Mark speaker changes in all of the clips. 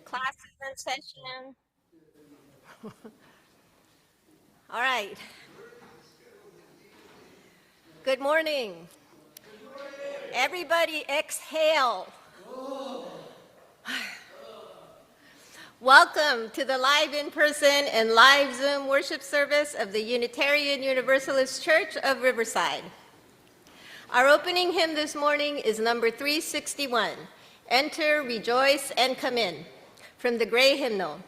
Speaker 1: Classes in session. All right. Good morning. Everybody exhale. Welcome to the live in-person and live Zoom worship service of the Unitarian Universalist Church of Riverside. Our opening hymn this morning is number 361, Enter, Rejoice, and Come In, from the Gray Hymnal.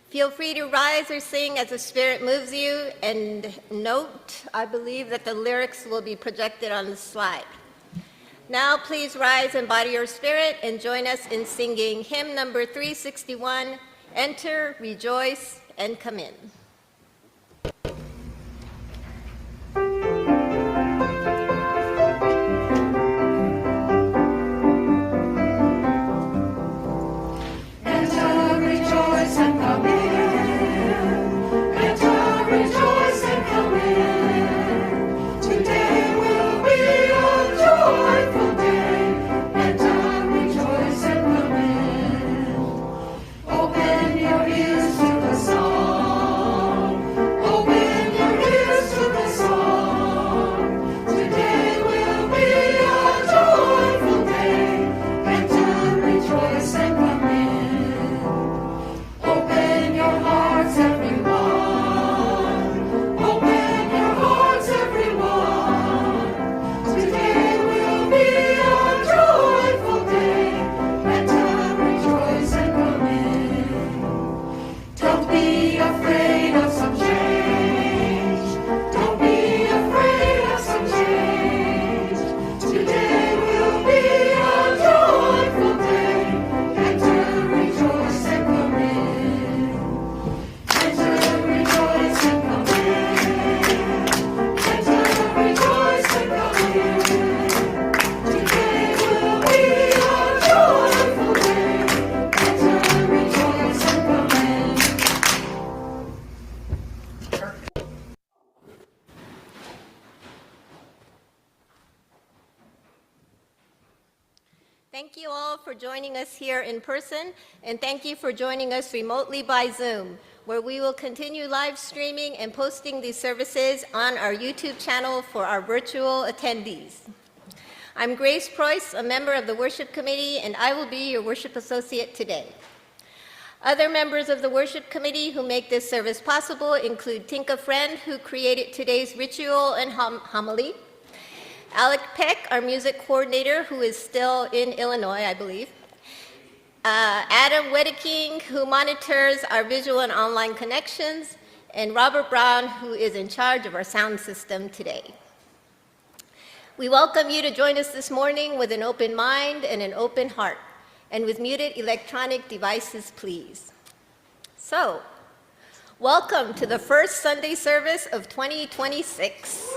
Speaker 1: Feel free to rise or sing as the Spirit moves you, and note, I believe that the lyrics will be projected on the slide. Now please rise and body your spirit and join us in singing hymn number 361, Enter, Rejoice, and Come In. Thank you all for joining us here in person, and thank you for joining us remotely by Zoom, where we will continue live streaming and posting these services on our YouTube channel for our virtual attendees. I'm Grace Preuss, a member of the Worship Committee, and I will be your worship associate today. Other members of the Worship Committee who make this service possible include Tinka Friend, who created today's ritual and homily, Alec Peck, our music coordinator, who is still in Illinois, I believe. Adam Wedeking, who monitors our visual and online connections, and Robert Brown, who is in charge of our sound system today. We welcome you to join us this morning with an open mind and an open heart, and with muted electronic devices, please. So, welcome to the first Sunday service of 2026.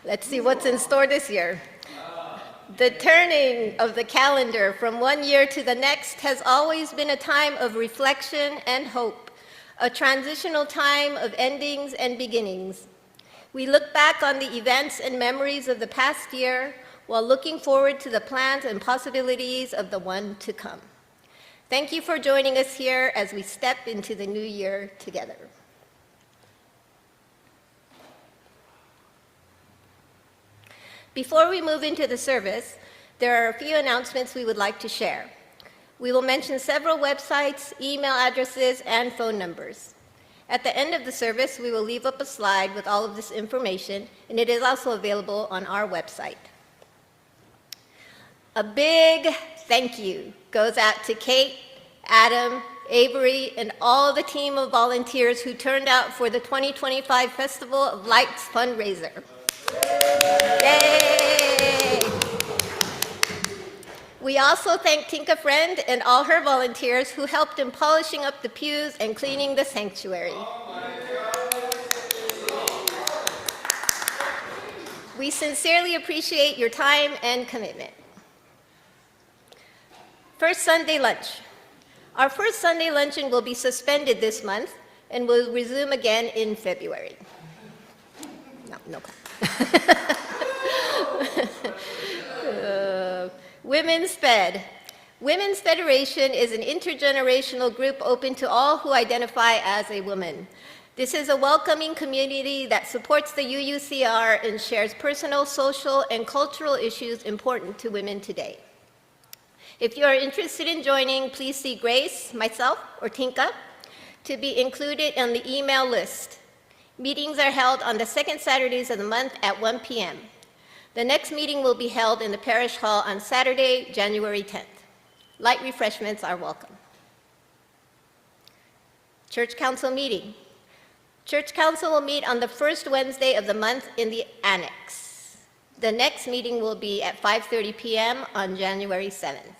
Speaker 1: Let's see what's in store this year. The turning of the calendar from one year to the next has always been a time of reflection and hope, a transitional time of endings and beginnings. We look back on the events and memories of the past year while looking forward to the plans and possibilities of the one to come. Thank you for joining us here as we step into the new year together. Before we move into the service, there are a few announcements we would like to share. We will mention several websites, email addresses, and phone numbers. At the end of the service, we will leave up a slide with all of this information, and it is also available on our website. A big thank you goes out to Kate, Adam, Avery, and all the team of volunteers who turned out for the 2025 Festival of Lights fundraiser. Yay! We also thank Tinka Friend and all her volunteers who helped in polishing up the pews and cleaning the sanctuary. We sincerely appreciate your time and commitment. First Sunday lunch. Our first Sunday luncheon will be suspended this month and will resume again in February. No. Women's Bed. Women's Federation is an intergenerational group open to all who identify as a woman. This is a welcoming community that supports the UUCR and shares personal, social, and cultural issues important to women today. If you are interested in joining, please see Grace, myself, or Tinka to be included on the email list. Meetings are held on the second Saturdays of the month at 1 p.m. The next meeting will be held in the Parish Hall on Saturday, January 10th. Light refreshments are welcome. Church Council meeting. Church Council will meet on the first Wednesday of the month in the annex. The next meeting will be at 5:30 p.m. on January 7th.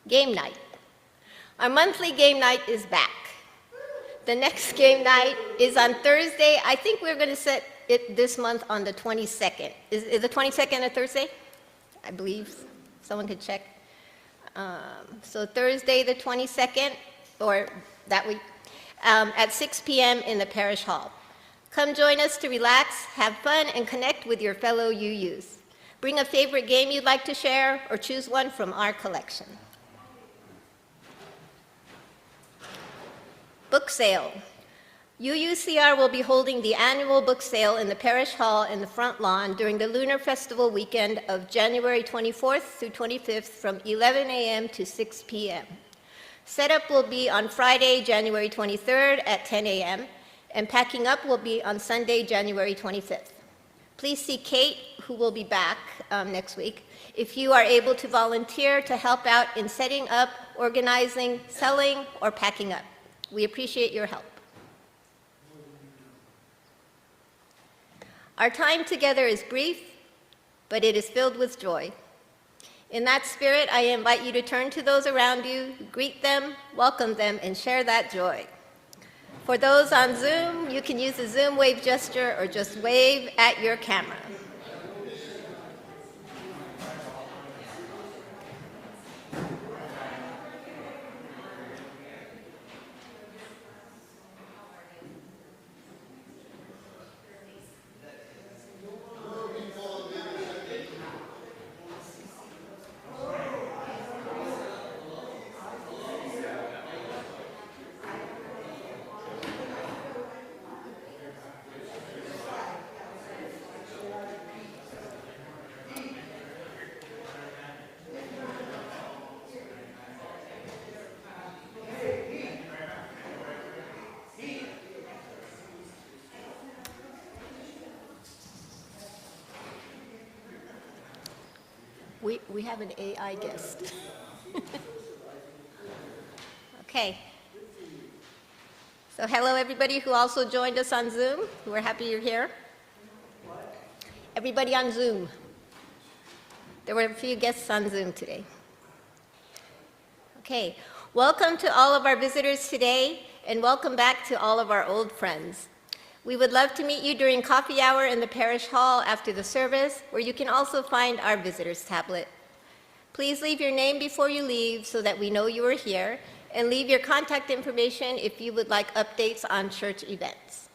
Speaker 1: Game night. Our monthly game night is back. The next game night is on Thursday. I think we're going to set it this month on the 22nd. Is the 22nd a Thursday? I believe. Someone could check. So Thursday the 22nd, or that week, at 6 p.m. in the Parish Hall. Come join us to relax, have fun, and connect with your fellow UUs. Bring a favorite game you'd like to share, or choose one from our collection. Book sale. UUCR will be holding the annual book sale in the Parish Hall in the front lawn during the Lunar Festival weekend of January 24th through 25th from 11 a.m. to 6 p.m. Setup will be on Friday, January 23rd at 10 a.m., and packing up will be on Sunday, January 25th. Please see Kate, who will be back next week, if you are able to volunteer to help out in setting up, organizing, selling, or packing up. We appreciate your help. Our time together is brief, but it is filled with joy. In that spirit, I invite you to turn to those around you, greet them, welcome them, and share that joy. For those on Zoom, you can use the Zoom wave gesture or just wave at your camera. We have an AI guest. Okay. So hello everybody who also joined us on Zoom. We're happy you're here. Everybody on Zoom. There were a few guests on Zoom today. Okay. Welcome to all of our visitors today, and welcome back to all of our old friends. We would love to meet you during coffee hour in the Parish Hall after the service, where you can also find our visitors tablet. Please leave your name before you leave so that we know you are here, and leave your contact information if you would like updates on church events.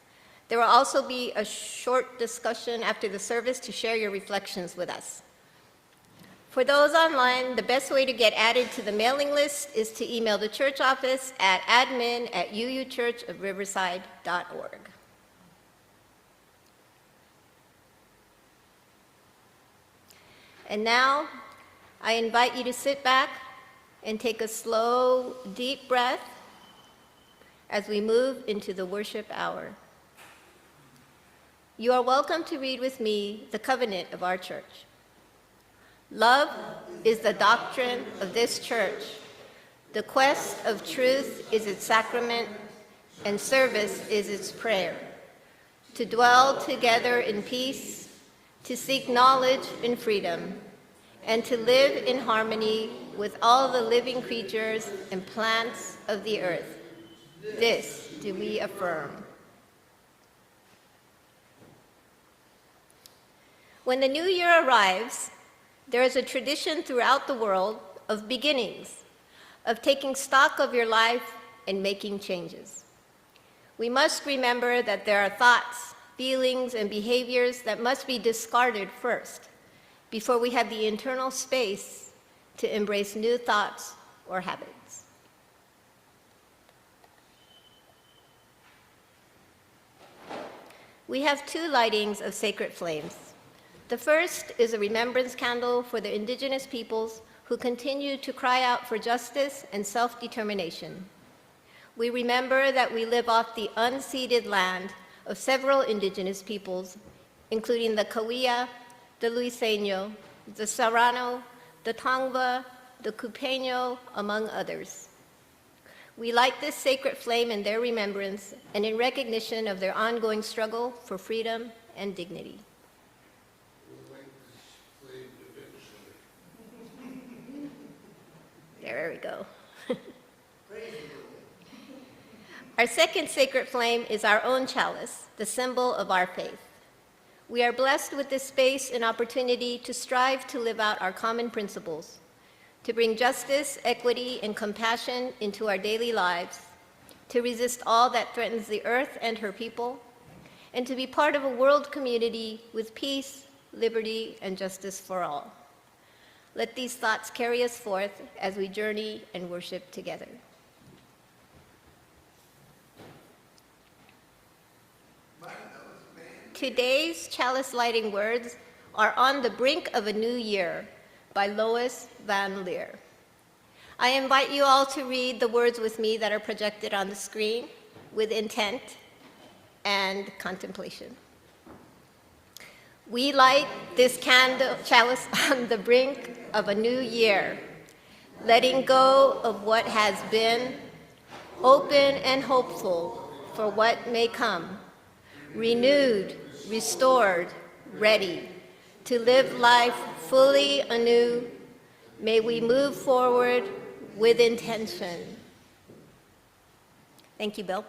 Speaker 1: There will also be a short discussion after the service to share your reflections with us. For those online, the best way to get added to the mailing list is to email the church office at admin@uuchurchofriverside.org. And now, I invite you to sit back and take a slow, deep breath as we move into the worship hour. You are welcome to read with me the covenant of our church. Love is the doctrine of this church. The quest of truth is its sacrament, and service is its prayer. To dwell together in peace, to seek knowledge in freedom, and to live in harmony with all the living creatures and plants of the earth. This do we affirm. When the new year arrives, there is a tradition throughout the world of beginnings, of taking stock of your life and making changes. We must remember that there are thoughts, feelings, and behaviors that must be discarded first, before we have the internal space to embrace new thoughts or habits. We have two lightings of sacred flames. The first is a remembrance candle for the indigenous peoples who continue to cry out for justice and self-determination. We remember that we live off the unceded land of several indigenous peoples, including the Cahuilla, the Luiseño, the Serrano, the Tongva, the Cupeño, among others. We light this sacred flame in their remembrance and in recognition of their ongoing struggle for freedom and dignity. There we go. Our second sacred flame is our own chalice, the symbol of our faith. We are blessed with this space and opportunity to strive to live out our common principles, to bring justice, equity, and compassion into our daily lives, to resist all that threatens the earth and her people, and to be part of a world community with peace, liberty, and justice for all. Let these thoughts carry us forth as we journey and worship together. Today's chalice lighting words are "On the Brink of a New Year" by Lois Van Leer. I invite you all to read the words with me that are projected on the screen with intent and contemplation. We light this chalice on the brink of a new year, letting go of what has been, open and hopeful for what may come, renewed, restored, ready to live life fully anew. May we move forward with intention. Thank you, Bill.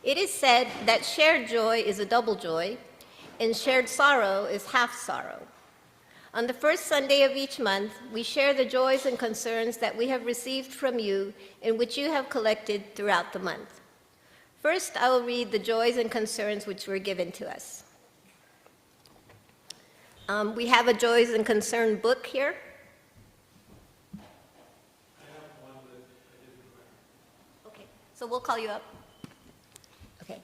Speaker 1: It is said that shared joy is a double joy, and shared sorrow is half sorrow. On the first Sunday of each month, we share the joys and concerns that we have received from you and which you have collected throughout the month. First, I will read the joys and concerns which were given to us. We have a joys and concern book here. Okay, so we'll call you up. Okay.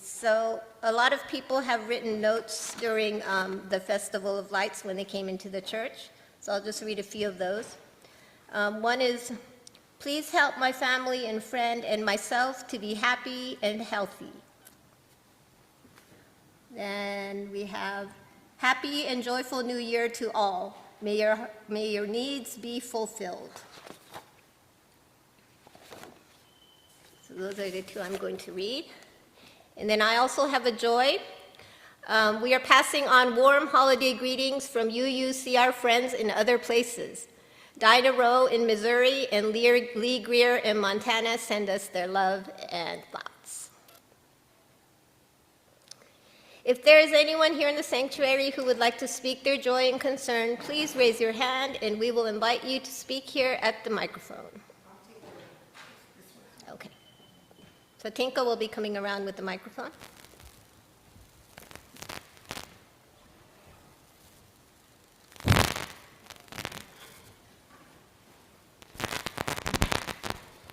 Speaker 1: So a lot of people have written notes during the Festival of Lights when they came into the church. So I'll just read a few of those. One is, please help my family and friend and myself to be happy and healthy. Then we have, happy and joyful New Year to all. May your needs be fulfilled. So those are the two I'm going to read. And then I also have a joy. We are passing on warm holiday greetings from UUCR friends in other places. Dinah Rowe in Missouri and Lee Greer in Montana send us their love and thoughts. If there is anyone here in the sanctuary who would like to speak their joy and concern, please raise your hand and we will invite you to speak here at the microphone. Okay. So Tinka will be coming around with the microphone.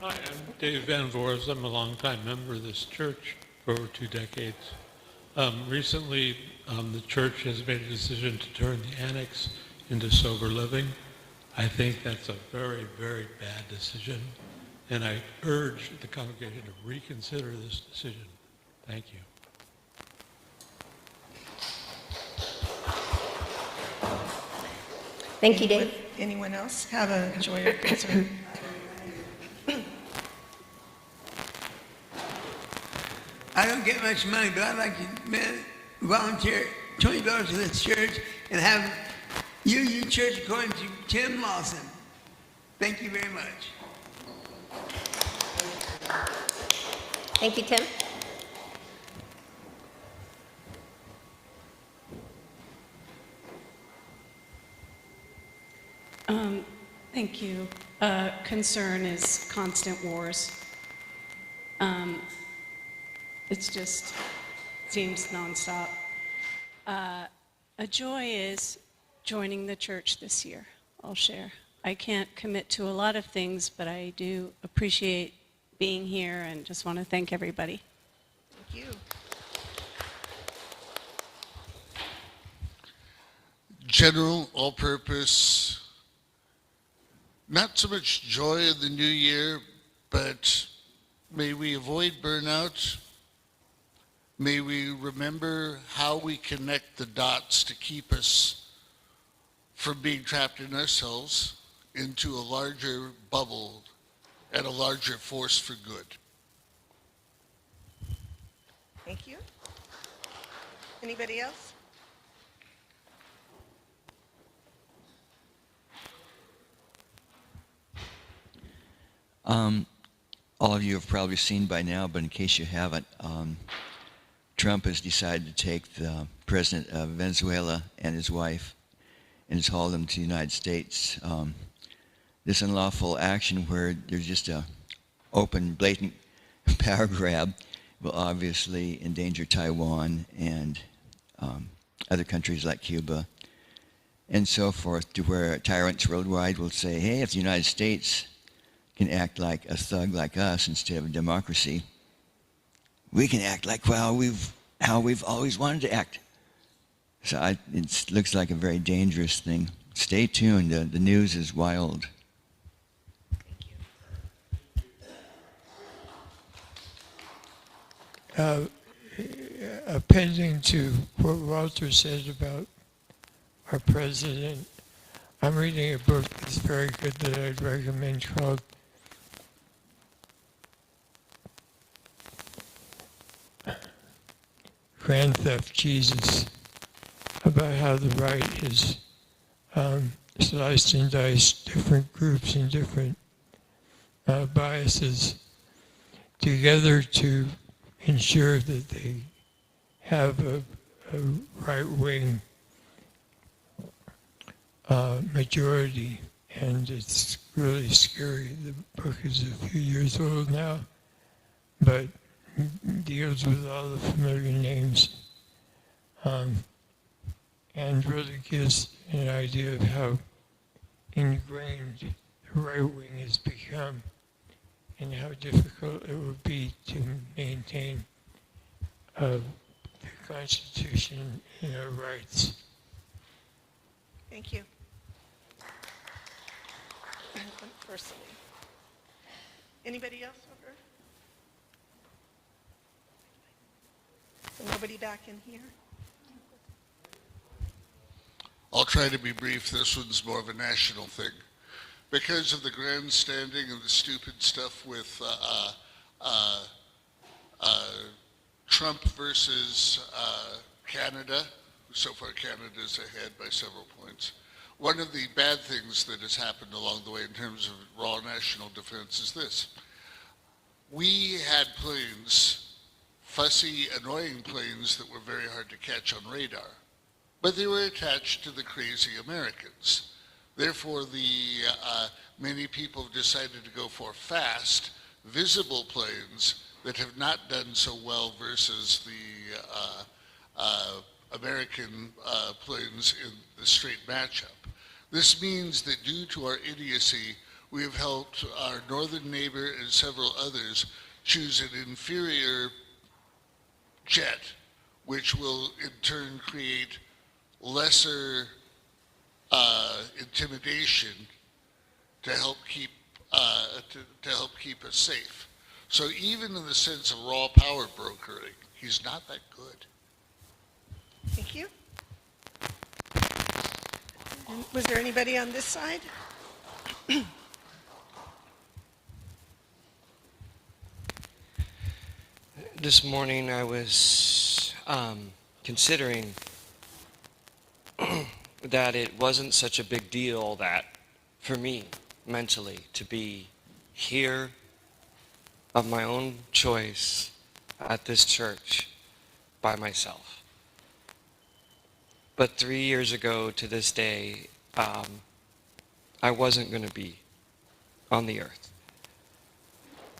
Speaker 2: Hi, I'm Dave Van Voorst. I'm a longtime member of this church for over 2 decades. Recently, the church has made a decision to turn the annex into sober living. I think that's a very, very bad decision, and I urge the congregation to reconsider this decision. Thank you.
Speaker 1: Thank you, Dave.
Speaker 3: Anyone else have a joy or concern?
Speaker 4: I don't get much money, but I'd like to volunteer $20 to this church and have UU Church according to Tim Lawson. Thank you very much.
Speaker 1: Thank you, Tim.
Speaker 5: Thank you. Concern is constant wars. It just seems nonstop. A joy is joining the church this year. I'll share. I can't commit to a lot of things, but I do appreciate being here and just want to thank everybody.
Speaker 3: Thank you.
Speaker 6: General, all-purpose, not so much joy in the new year, but may we avoid burnout. May we remember how we connect the dots to keep us from being trapped in ourselves into a larger bubble and a larger force for good.
Speaker 3: Thank you. Anybody else?
Speaker 7: All of you have probably seen by now, but in case you haven't, Trump has decided to take the president of Venezuela and his wife and has hauled them to the United States. This unlawful action where there's just a open, blatant power grab will obviously endanger Taiwan and other countries like Cuba and so forth, to where tyrants worldwide will say, hey, if the United States can act like a thug like us instead of a democracy, we can act like how we've always wanted to act. So it looks like a very dangerous thing. Stay tuned. The news is wild.
Speaker 8: Appending to what Walter said about our president, I'm reading a book that's very good that I'd recommend called Grand Theft Jesus, about how the right has sliced and diced different groups and different biases together to ensure that they have a right-wing majority, and it's really scary. The book is a few years old now, but deals with all the familiar names and really gives an idea of how ingrained the right wing has become and how difficult it will be to maintain the Constitution and our rights.
Speaker 3: Thank you. Personally. Anybody else over? So nobody back in here?
Speaker 6: I'll try to be brief. This one's more of a national thing. Because of the grandstanding and the stupid stuff with Trump versus Canada, so far Canada's ahead by several points. One of the bad things that has happened along the way in terms of raw national defense is this. We had planes, fussy, annoying planes that were very hard to catch on radar, but they were attached to the crazy Americans. Therefore, many people have decided to go for fast, visible planes that have not done so well versus the American planes in the straight matchup. This means that due to our idiocy, we have helped our northern neighbor and several others choose an inferior jet, which will in turn create lesser intimidation to help keep us safe. So even in the sense of raw power brokering, he's not that good.
Speaker 3: Thank you. And was there anybody on this side?
Speaker 9: This morning I was considering that it wasn't such a big deal that for me mentally to be here of my own choice at this church by myself. But 3 years ago to this day, I wasn't going to be on the earth.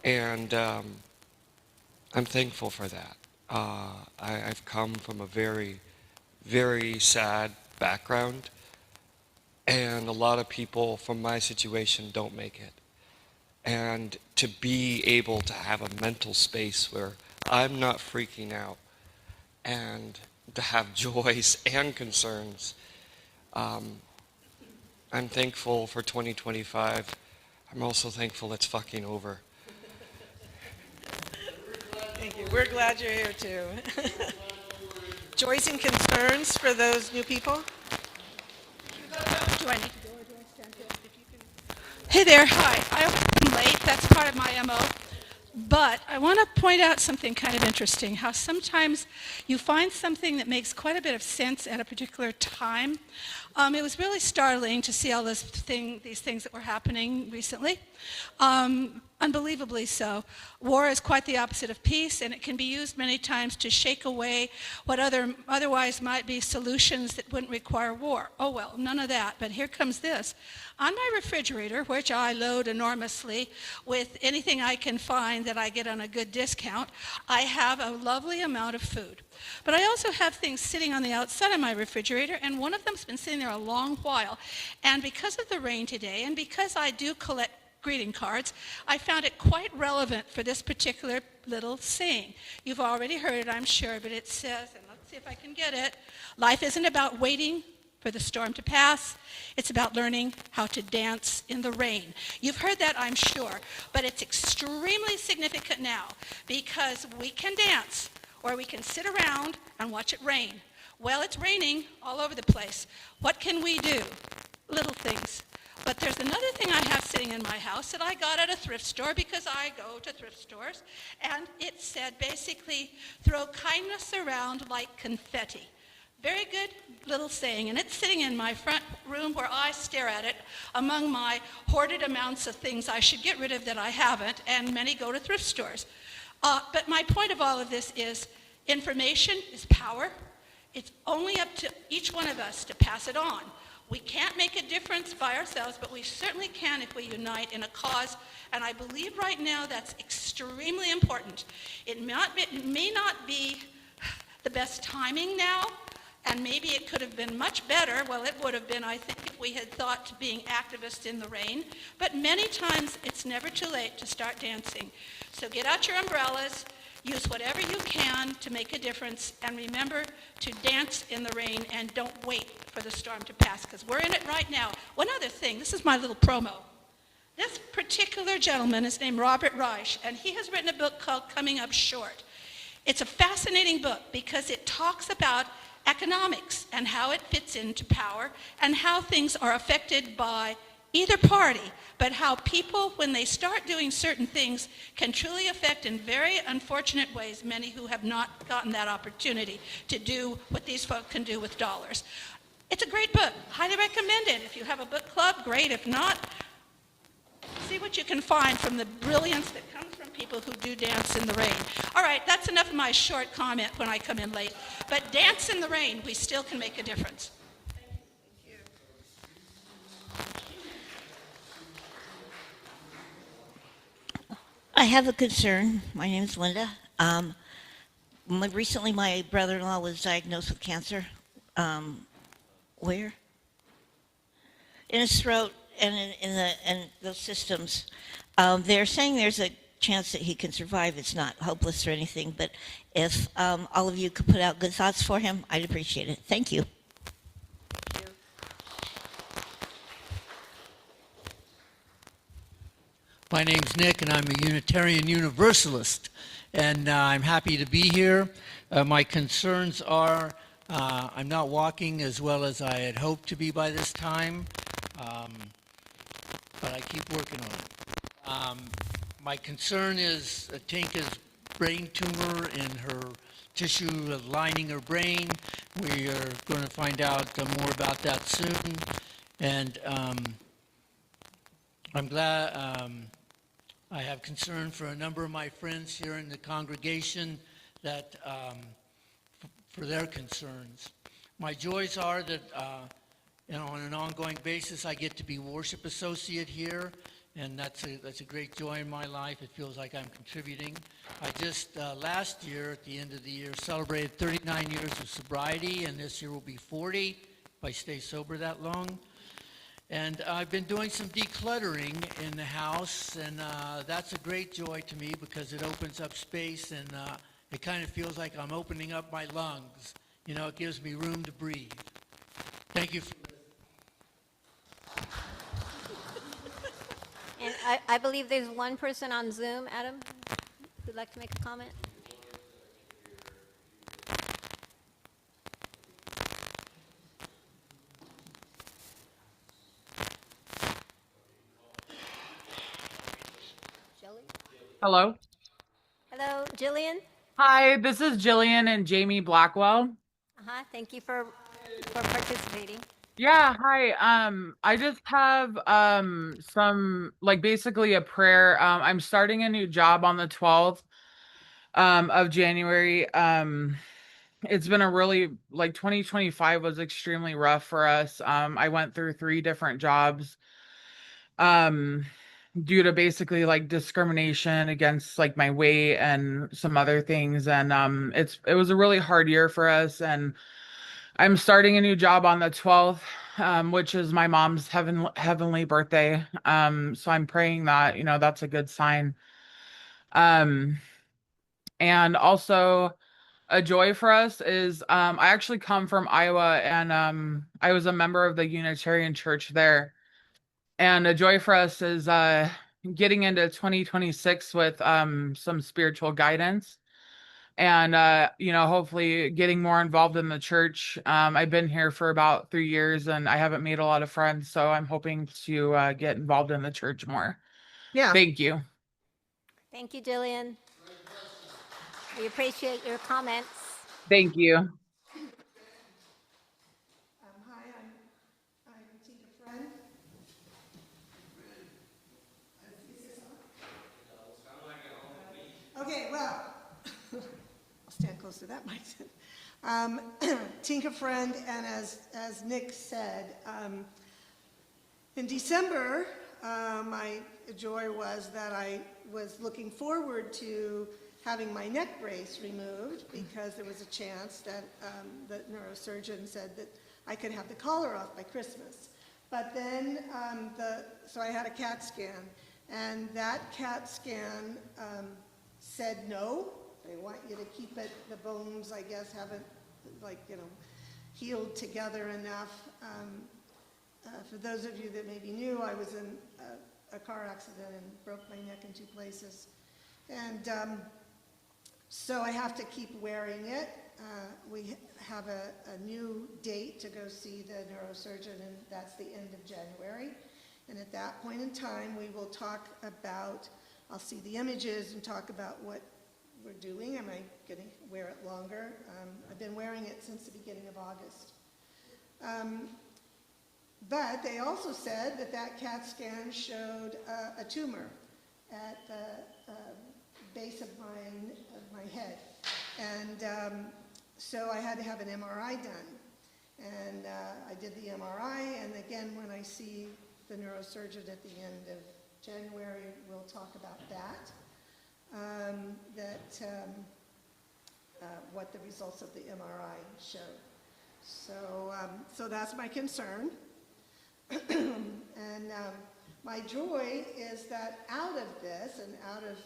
Speaker 9: And I'm thankful for that. I've come from a very, very sad background, and a lot of people from my situation don't make it. And to be able to have a mental space where I'm not freaking out and to have joys and concerns, I'm thankful for 2025. I'm also thankful it's fucking over.
Speaker 3: Thank you. We're glad you're here too. Joys and concerns for those new people?
Speaker 10: Do I need to go or do I stand here? Hey there, hi. I'm late, that's part of my MO. But I want to point out something kind of interesting, how sometimes you find something that makes quite a bit of sense at a particular time. It was really startling to see all these things that were happening recently. Unbelievably so. War is quite the opposite of peace, and it can be used many times to shake away what otherwise might be solutions that wouldn't require war. Oh well, none of that, but here comes this. On my refrigerator, which I load enormously with anything I can find that I get on a good discount, I have a lovely amount of food. But I also have things sitting on the outside of my refrigerator, and one of them's been sitting there a long while. And because of the rain today, and because I do collect greeting cards, I found it quite relevant for this particular little saying. You've already heard it, I'm sure, but it says, and let's see if I can get it, life isn't about waiting for the storm to pass. It's about learning how to dance in the rain. You've heard that, I'm sure, but it's extremely significant now because we can dance or we can sit around and watch it rain. Well, it's raining all over the place. What can we do? Little things. But there's another thing I have sitting in my house that I got at a thrift store because I go to thrift stores, and it said basically, throw kindness around like confetti. Very good little saying, and it's sitting in my front room where I stare at it among my hoarded amounts of things I should get rid of that I haven't, and many go to thrift stores. But my point of all of this is information is power. It's only up to each one of us to pass it on. We can't make a difference by ourselves, but we certainly can if we unite in a cause, and I believe right now that's extremely important. It may not be the best timing now, and maybe it could have been much better. Well, it would have been, I think, if we had thought to being activists in the rain, but many times it's never too late to start dancing. So get out your umbrellas, use whatever you can to make a difference, and remember to dance in the rain and don't wait for the storm to pass, because we're in it right now. One other thing, this is my little promo. This particular gentleman is named Robert Reich, and he has written a book called Coming Up Short. It's a fascinating book because it talks about economics and how it fits into power and how things are affected by either party, but how people, when they start doing certain things, can truly affect in very unfortunate ways many who have not gotten that opportunity to do what these folk can do with dollars. It's a great book. Highly recommend it. If you have a book club, great. If not, see what you can find from the brilliance that comes from people who do dance in the rain. All right, that's enough of my short comment when I come in late. But dance in the rain, we still can make a difference.
Speaker 11: I have a concern. My name is Linda. Recently, my brother-in-law was diagnosed with cancer. Where? In his throat and in those systems. They're saying there's a chance that he can survive. It's not hopeless or anything, but if all of you could put out good thoughts for him, I'd appreciate it. Thank you.
Speaker 12: My name's Nick, and I'm a Unitarian Universalist, and I'm happy to be here. My concerns are I'm not walking as well as I had hoped to be by this time, but I keep working on it. My concern is Tinka's brain tumor in her tissue lining her brain. We are going to find out more about that soon, and I'm glad I have concern for a number of my friends here in the congregation that for their concerns. My joys are that on an ongoing basis I get to be worship associate here, and that's a great joy in my life. It feels like I'm contributing. I just, last year, at the end of the year, celebrated 39 years of sobriety, and this year will be 40 if I stay sober that long. And I've been doing some decluttering in the house, and that's a great joy to me because it opens up space, and it kind of feels like I'm opening up my lungs. You know, it gives me room to breathe. Thank you.
Speaker 1: And I believe there's one person on Zoom, Adam, who'd like to make a comment.
Speaker 13: Hello.
Speaker 1: Hello, Jillian.
Speaker 13: Hi, this is Jillian and Jamie Blackwell.
Speaker 1: Thank you for participating.
Speaker 13: Yeah, hi. I just have some like basically a prayer. I'm starting a new job on the 12th of January. It's been a really like 2025 was extremely rough for us. I went through 3 different jobs. Um due to basically like discrimination against like my weight and some other things, and it was a really hard year for us, and I'm starting a new job on the 12th, which is my mom's heavenly birthday. So I'm praying that, that's a good sign. Um and also a joy for us is I actually come from Iowa, and I was a member of the Unitarian Church there. And a joy for us is getting into 2026 with some spiritual guidance, and hopefully getting more involved in the church. I've been here for about 3 years, and I haven't made a lot of friends, so I'm hoping to get involved in the church more.
Speaker 3: Yeah.
Speaker 13: Thank you.
Speaker 1: Thank you, Jillian. We appreciate your comments.
Speaker 13: Thank you.
Speaker 3: Hi, I'm Tinka Friend. Okay, well, I'll stand close to that mic. Tinka Friend, and as Nick said, in December, my joy was that I was looking forward to having my neck brace removed because there was a chance that the neurosurgeon said that I could have the collar off by Christmas. But then, so I had a CAT scan, and that CAT scan said no. They want you to keep it, the bones, I guess, haven't, healed together enough. For those of you that maybe knew, I was in a car accident and broke my neck in 2 places. And so I have to keep wearing it. We have a new date to go see the neurosurgeon, and that's the end of January. And at that point in time, we will talk about, I'll see the images and talk about what we're doing. Am I going to wear it longer? I've been wearing it since the beginning of August. But they also said that that CAT scan showed a tumor at the base of my head. And so I had to have an MRI done. And I did the MRI, and again, when I see the neurosurgeon at the end of January, we'll talk about that. What the results of the MRI showed. So that's my concern. And my joy is that out of this and out of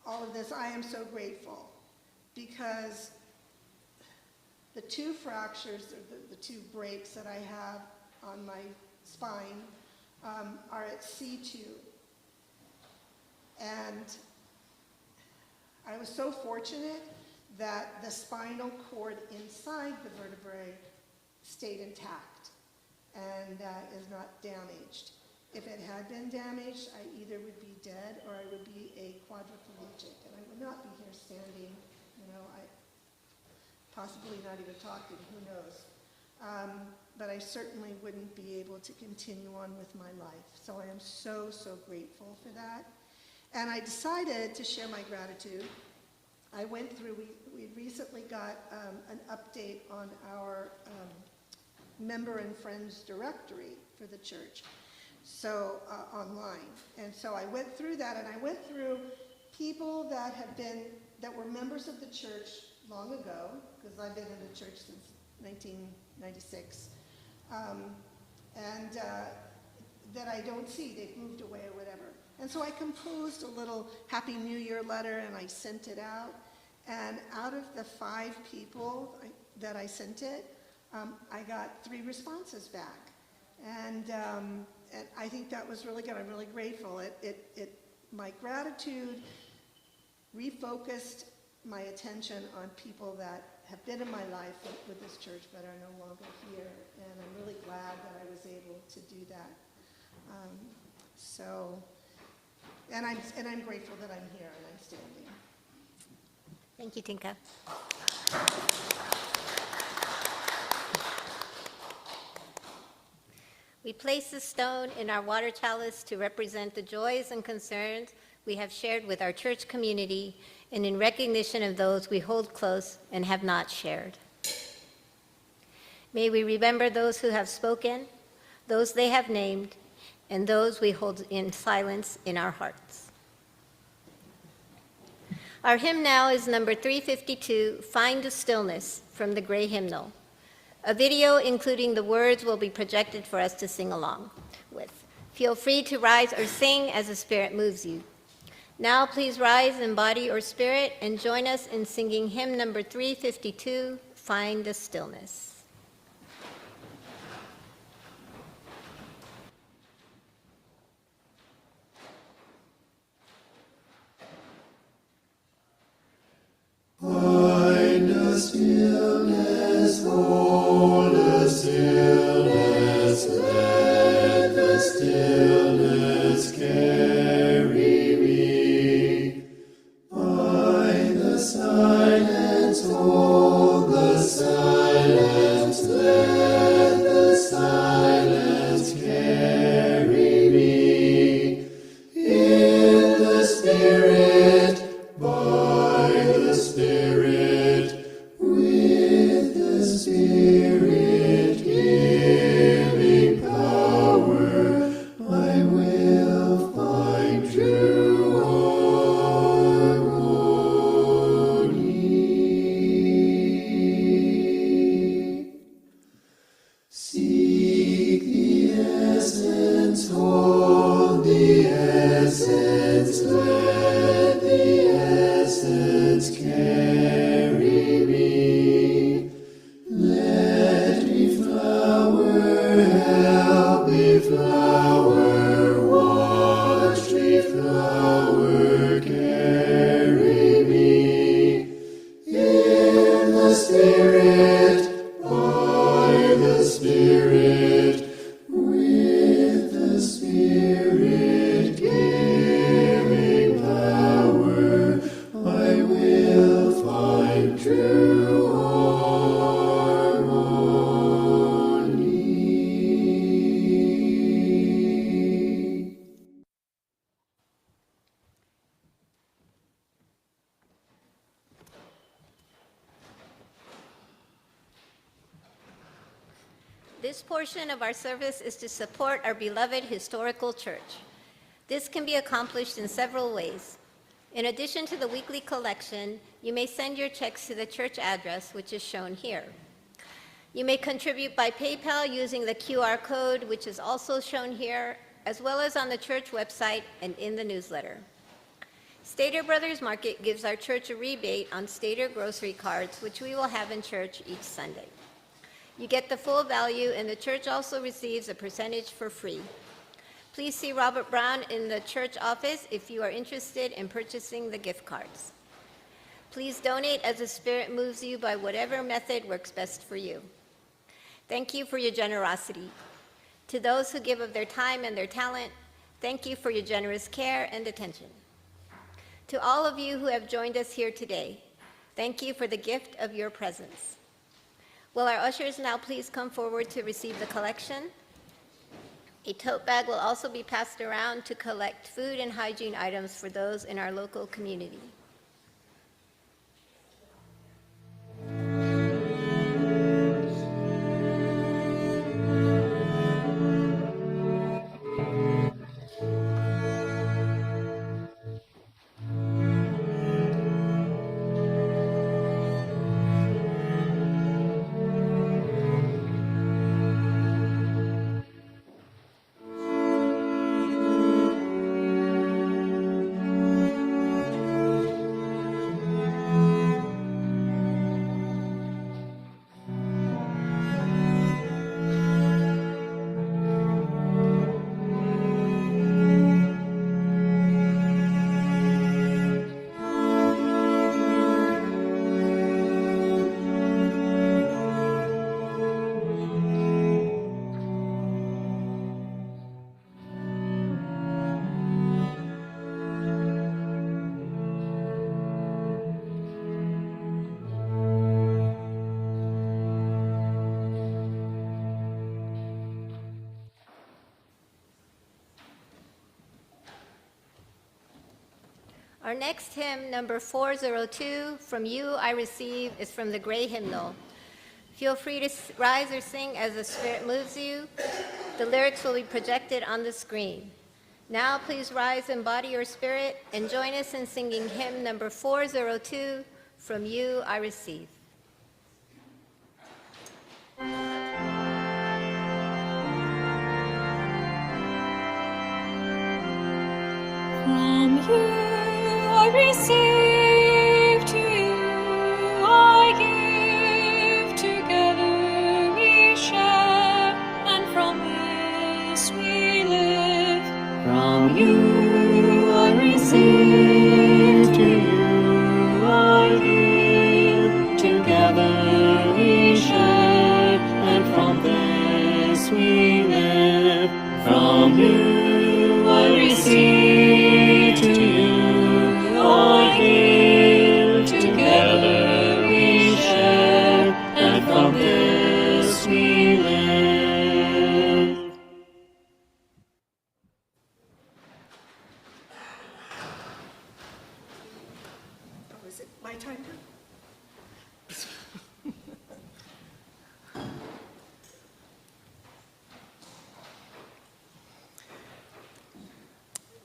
Speaker 3: all of this, I am so grateful because the 2 fractures, the 2 breaks that I have on my spine are at C2. And I was so fortunate that the spinal cord inside the vertebrae stayed intact and is not damaged. If it had been damaged, I either would be dead or I would be a quadriplegic, and I would not be here standing, I possibly not even talking, who knows. But I certainly wouldn't be able to continue on with my life. So I am so, so grateful for that. And I decided to share my gratitude. I went through, we recently got an update on our member and friends directory for the church. so online. And so I went through that, and I went through people that were members of the church long ago, because I've been in the church since 1996, and that I don't see. They've moved away or whatever. And so I composed a little Happy New Year letter, and I sent it out. And out of the 5 people that I sent it, I got 3 responses back. And I think that was really good. I'm really grateful. My gratitude refocused my attention on people that have been in my life with this church but are no longer here. And I'm really glad that I was able to do that. And I'm grateful that I'm here and I'm standing.
Speaker 1: Thank you, Tinka. We place the stone in our water chalice to represent the joys and concerns we have shared with our church community and in recognition of those we hold close and have not shared. May we remember those who have spoken, those they have named, and those we hold in silence in our hearts. Our hymn now is number 352, Find the Stillness, from the Gray Hymnal. A video including the words will be projected for us to sing along with. Feel free to rise or sing as the Spirit moves you. Now please rise in body or spirit and join us in singing hymn number 352, Find the Stillness.
Speaker 14: Find a stillness, hold a stillness, let the stillness carry me. Find the silence, hold the silence, let the silence carry me. In the Spirit, by the Spirit, with the Spirit giving power, I will find true harmony. Seek the essence, hold the essence, let the essence carry me. Let me flower, help me flower, watch me flower, carry me. In the Spirit, by the Spirit, with the Spirit giving power, I will find true harmony.
Speaker 1: This portion of our service is to support our beloved historical church. This can be accomplished in several ways. In addition to the weekly collection, you may send your checks to the church address, which is shown here. You may contribute by PayPal using the QR code, which is also shown here, as well as on the church website and in the newsletter. Stater Brothers Market gives our church a rebate on Stater grocery cards, which we will have in church each Sunday. You get the full value, and the church also receives a percentage for free. Please see Robert Brown in the church office if you are interested in purchasing the gift cards. Please donate as the Spirit moves you by whatever method works best for you. Thank you for your generosity. To those who give of their time and their talent, thank you for your generous care and attention. To all of you who have joined us here today, thank you for the gift of your presence. Will our ushers now please come forward to receive the collection? A tote bag will also be passed around to collect food and hygiene items for those in our local community. Our next hymn, number 402, From You I Receive, is from the Gray Hymnal. Feel free to rise or sing as the Spirit moves you. The lyrics will be projected on the screen. Now please rise in body or spirit and join us in singing hymn number 402, From You I Receive.
Speaker 15: From you I receive, to you I give, together we share, and from this we live. From you I receive, to you I give, together we share, and from this we live. From you I receive, to you I give, together we share, and from this we live.
Speaker 3: Oh, is it my time now?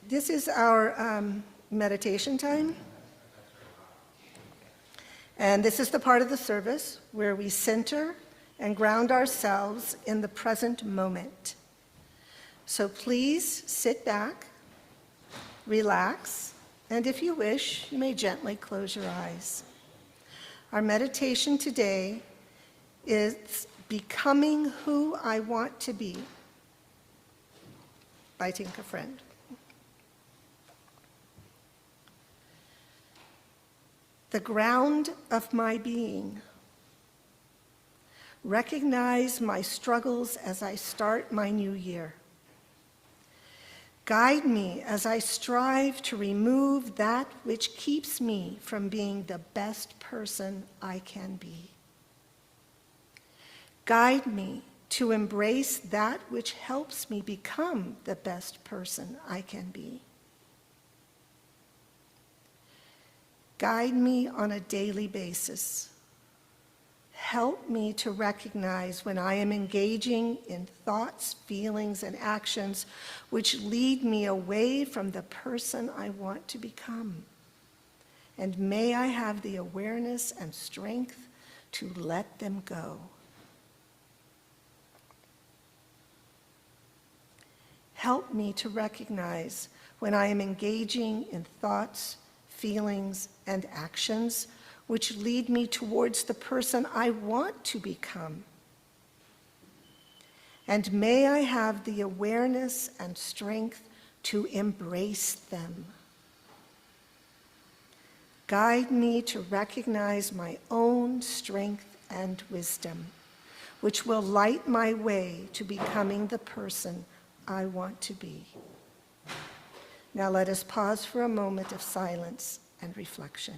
Speaker 3: This is our meditation time. And this is the part of the service where we center and ground ourselves in the present moment. So please sit back, relax, and if you wish, you may gently close your eyes. Our meditation today is Becoming Who I Want to Be by Tinka Friend. The ground of my being. Recognize my struggles as I start my new year. Guide me as I strive to remove that which keeps me from being the best person I can be. Guide me to embrace that which helps me become the best person I can be. Guide me on a daily basis. Help me to recognize when I am engaging in thoughts, feelings, and actions which lead me away from the person I want to become. And may I have the awareness and strength to let them go. Help me to recognize when I am engaging in thoughts, feelings, and actions which lead me towards the person I want to become. And may I have the awareness and strength to embrace them. Guide me to recognize my own strength and wisdom, which will light my way to becoming the person I want to be. Now let us pause for a moment of silence and reflection.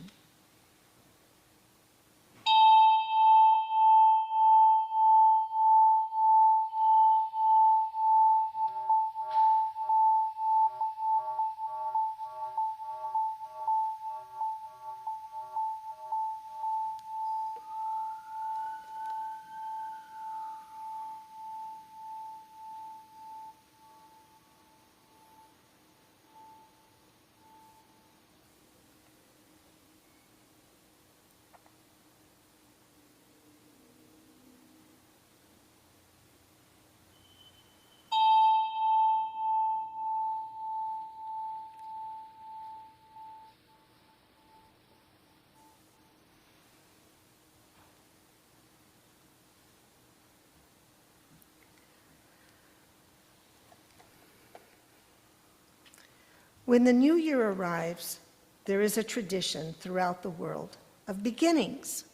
Speaker 3: When the new year arrives, there is a tradition throughout the world of beginnings,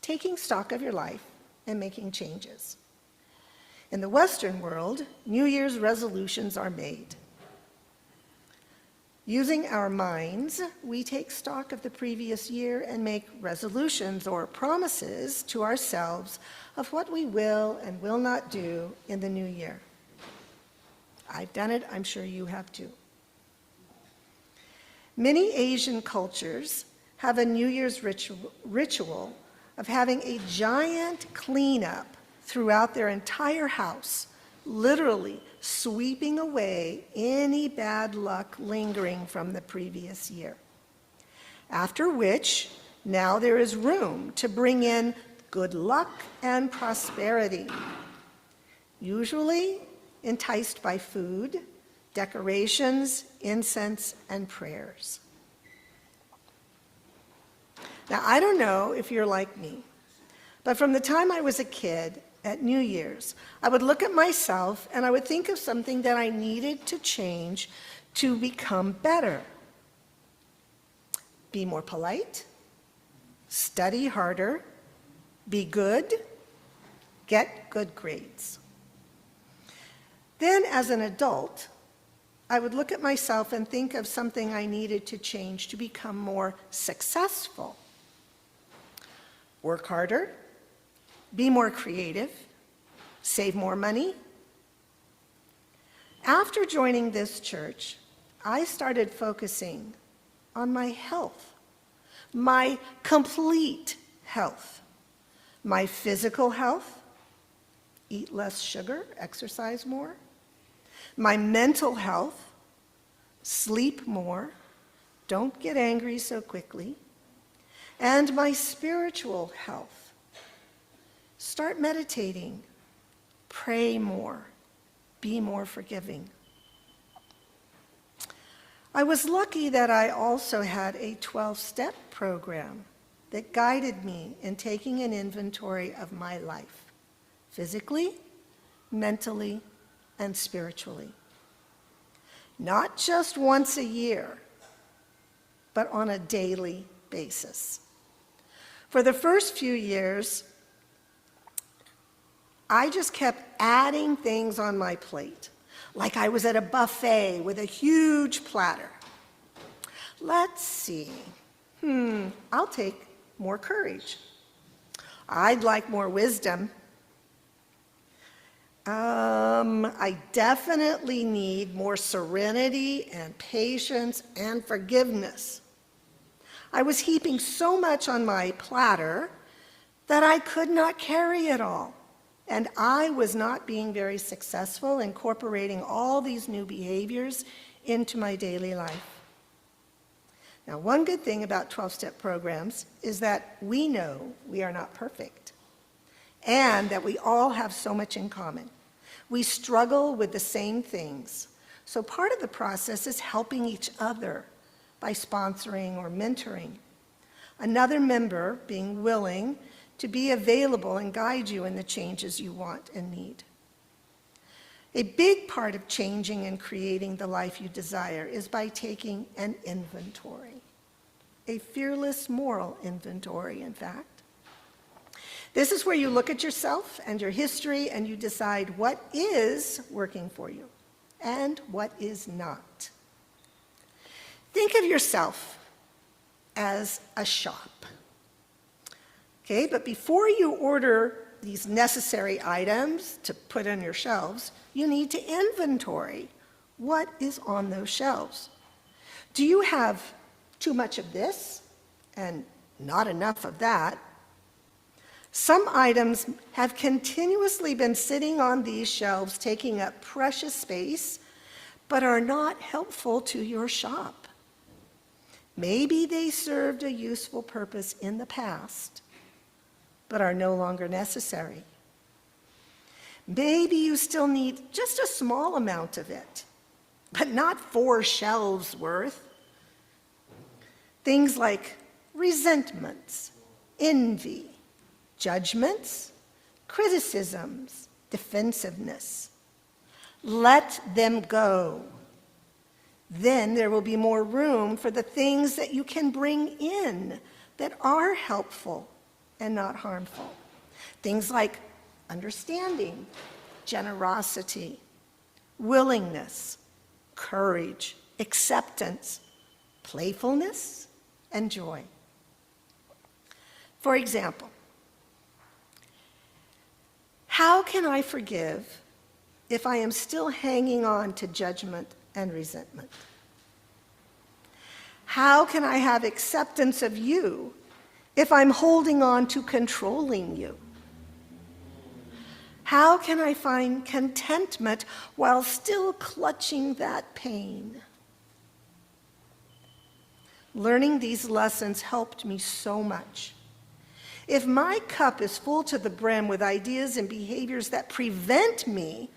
Speaker 3: taking stock of your life and making changes. In the Western world, New Year's resolutions are made. Using our minds, we take stock of the previous year and make resolutions or promises to ourselves of what we will and will not do in the new year. I've done it, I'm sure you have too. Many Asian cultures have a New Year's ritual of having a giant cleanup throughout their entire house, literally sweeping away any bad luck lingering from the previous year. After which, now there is room to bring in good luck and prosperity, usually enticed by food, decorations, incense, and prayers. Now, I don't know if you're like me, but from the time I was a kid, at New Year's, I would look at myself and I would think of something that I needed to change to become better. Be more polite, study harder, be good, get good grades. Then, as an adult, I would look at myself and think of something I needed to change to become more successful. Work harder, be more creative, save more money. After joining this church, I started focusing on my health, my complete health, my physical health, eat less sugar, exercise more, my mental health, sleep more, don't get angry so quickly, and my spiritual health. Start meditating, pray more, be more forgiving. I was lucky that I also had a 12-step program that guided me in taking an inventory of my life, physically, mentally, and spiritually. Not just once a year, but on a daily basis. For the first few years, I just kept adding things on my plate, like I was at a buffet with a huge platter. Let's see. I'll take more courage. I'd like more wisdom. I definitely need more serenity and patience and forgiveness. I was heaping so much on my platter that I could not carry it all. And I was not being very successful incorporating all these new behaviors into my daily life. Now, one good thing about 12-step programs is that we know we are not perfect and that we all have so much in common. We struggle with the same things. So part of the process is helping each other by sponsoring or mentoring. Another member being willing to be available and guide you in the changes you want and need. A big part of changing and creating the life you desire is by taking an inventory, a fearless moral inventory, in fact. This is where you look at yourself and your history and you decide what is working for you and what is not. Think of yourself as a shop. Okay, but before you order these necessary items to put on your shelves, you need to inventory what is on those shelves. Do you have too much of this and not enough of that? Some items have continuously been sitting on these shelves, taking up precious space, but are not helpful to your shop. Maybe they served a useful purpose in the past, but are no longer necessary. Maybe you still need just a small amount of it, but not 4 shelves worth. Things like resentments, envy, judgments, criticisms, defensiveness. Let them go. Then there will be more room for the things that you can bring in that are helpful and not harmful. Things like understanding, generosity, willingness, courage, acceptance, playfulness, and joy. For example, how can I forgive if I am still hanging on to judgment and resentment? How can I have acceptance of you if I'm holding on to controlling you? How can I find contentment while still clutching that pain? Learning these lessons helped me so much. If my cup is full to the brim with ideas and behaviors that prevent me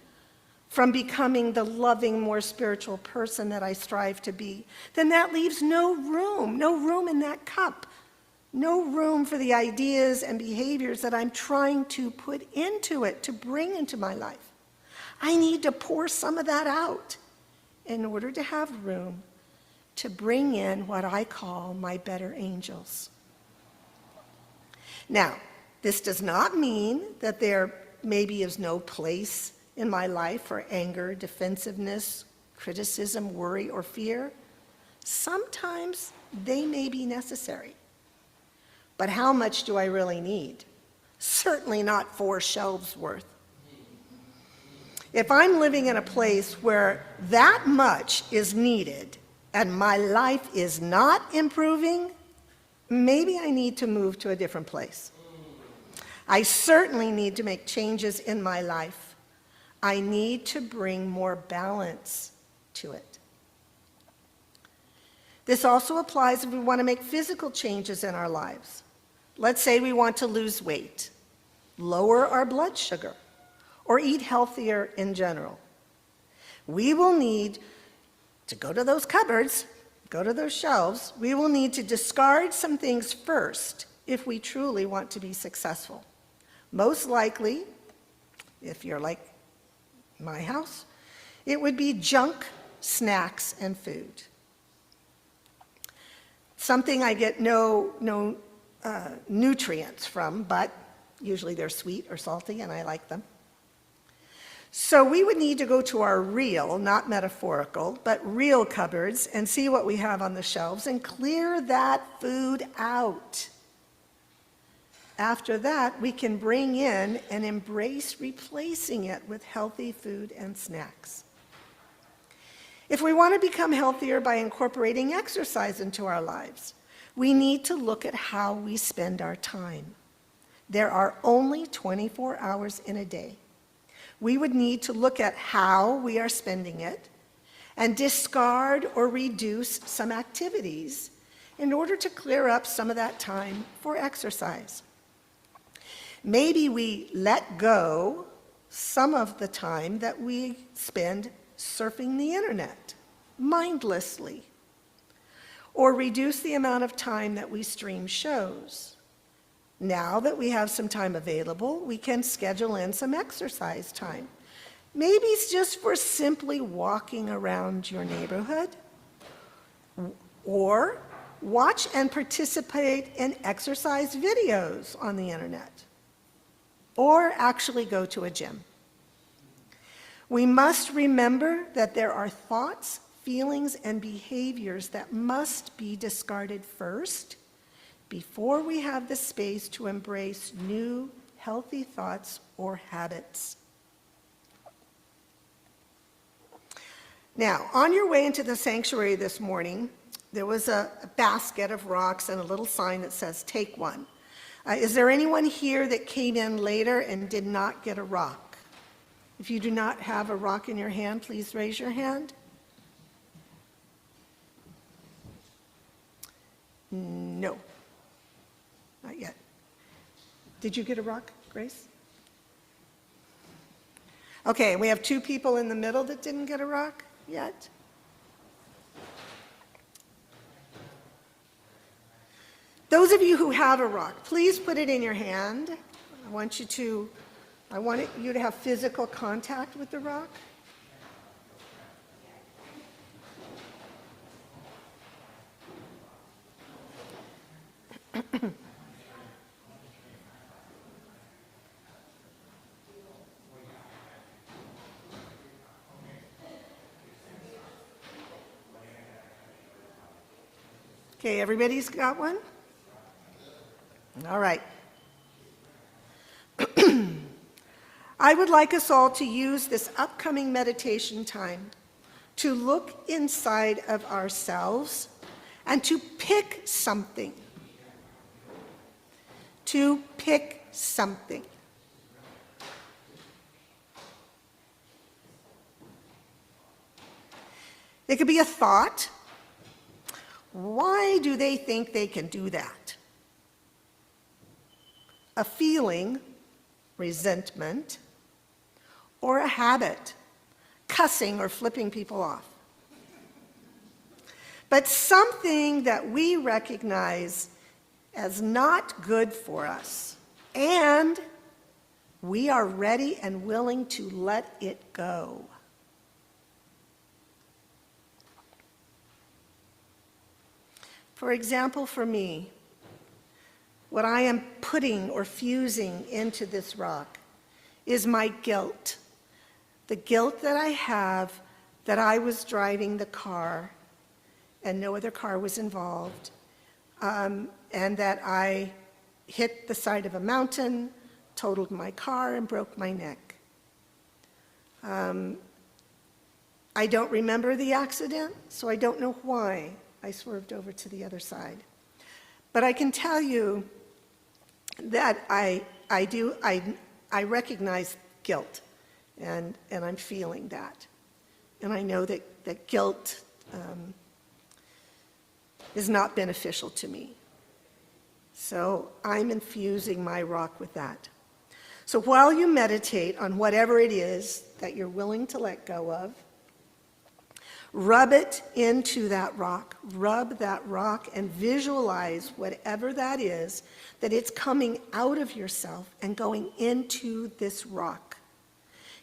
Speaker 3: from becoming the loving, more spiritual person that I strive to be, then that leaves no room in that cup. No room for the ideas and behaviors that I'm trying to put into it, to bring into my life. I need to pour some of that out in order to have room to bring in what I call my better angels. Now, this does not mean that there maybe is no place in my life for anger, defensiveness, criticism, worry, or fear. Sometimes they may be necessary. But how much do I really need? Certainly not 4 shelves worth. If I'm living in a place where that much is needed and my life is not improving, maybe I need to move to a different place. I certainly need to make changes in my life. I need to bring more balance to it. This also applies if we want to make physical changes in our lives. Let's say we want to lose weight, lower our blood sugar, or eat healthier in general. We will need to go to those cupboards, go to those shelves. We will need to discard some things first if we truly want to be successful. Most likely, if you're like my house, it would be junk, snacks, and food. Something I get no nutrients from, but usually they're sweet or salty, and I like them. So we would need to go to our real, not metaphorical, but real cupboards and see what we have on the shelves and clear that food out. After that, we can bring in and embrace replacing it with healthy food and snacks. If we want to become healthier by incorporating exercise into our lives, we need to look at how we spend our time. There are only 24 hours in a day. We would need to look at how we are spending it and discard or reduce some activities in order to clear up some of that time for exercise. Maybe we let go some of the time that we spend surfing the internet mindlessly, or reduce the amount of time that we stream shows. Now that we have some time available, we can schedule in some exercise time. Maybe it's just for simply walking around your neighborhood, or watch and participate in exercise videos on the internet, or actually go to a gym. We must remember that there are thoughts, feelings, and behaviors that must be discarded first before we have the space to embrace new, healthy thoughts or habits. Now, on your way into the sanctuary this morning, there was a basket of rocks and a little sign that says, "Take one." Is there anyone here that came in later and did not get a rock? If you do not have a rock in your hand, please raise your hand. No, not yet. Did you get a rock, Grace? Okay, we have 2 people in the middle that didn't get a rock yet. Those of you who have a rock, please put it in your hand. I want you to have physical contact with the rock. Okay, everybody's got one? All right. I would like us all to use this upcoming meditation time to look inside of ourselves and to pick something. To pick something. It could be a thought. Why do they think they can do that? A feeling, resentment, or a habit, cussing or flipping people off. But something that we recognize as not good for us, and we are ready and willing to let it go. For example, for me, what I am putting or fusing into this rock is my guilt. The guilt that I have that I was driving the car and no other car was involved, and that I hit the side of a mountain, totaled my car, and broke my neck. I don't remember the accident, so I don't know why I swerved over to the other side. But I can tell you that I recognize guilt, and I'm feeling that. And I know that guilt is not beneficial to me. So I'm infusing my rock with that. So while you meditate on whatever it is that you're willing to let go of, rub it into that rock. Rub that rock and visualize whatever that is, that it's coming out of yourself and going into this rock.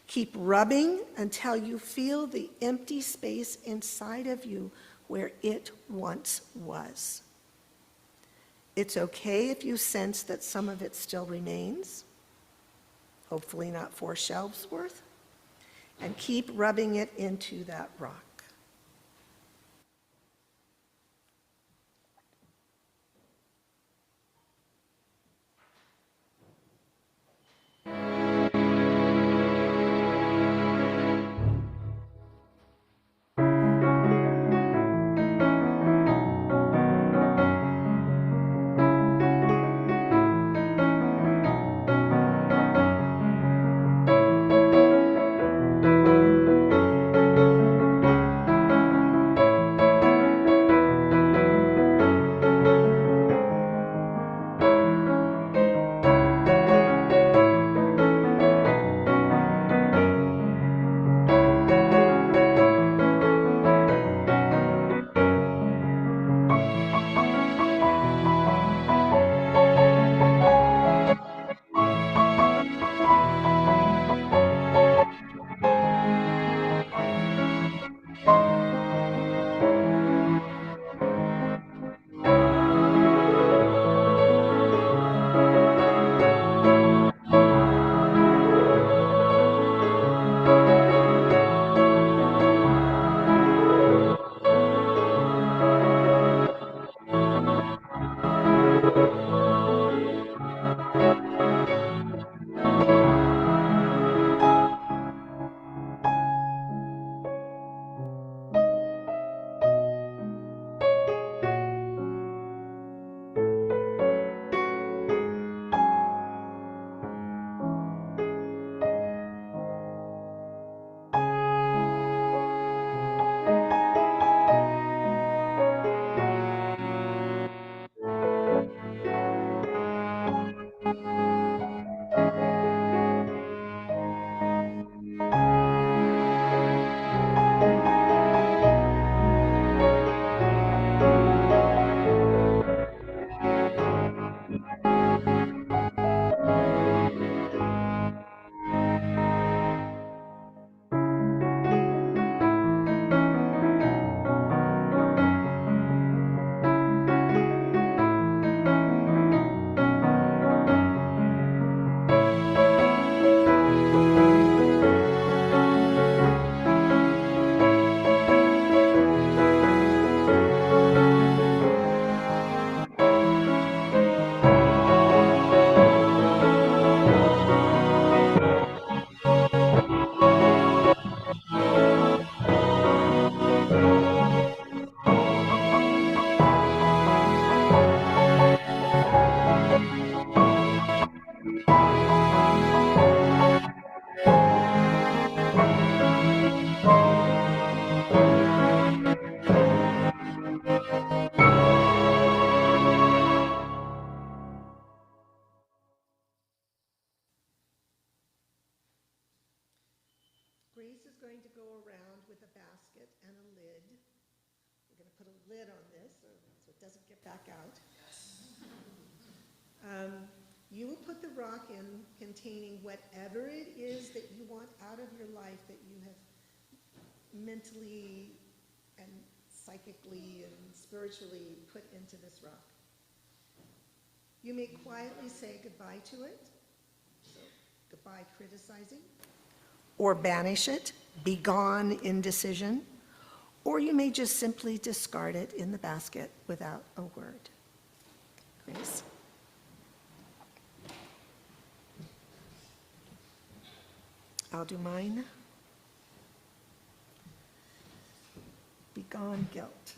Speaker 3: Keep rubbing until you feel the empty space inside of you where it once was. It's okay if you sense that some of it still remains, hopefully not 4 shelves worth, and keep rubbing it into that rock. going to go around with a basket and a lid. We're going to put a lid on this so it doesn't get back out. You will put the rock in containing whatever it is that you want out of your life that you have mentally and psychically and spiritually put into this rock. You may quietly say goodbye to it, so goodbye criticizing, or banish it, be gone indecision, or you may just simply discard it in the basket without a word. Grace? I'll do mine. Be gone, guilt.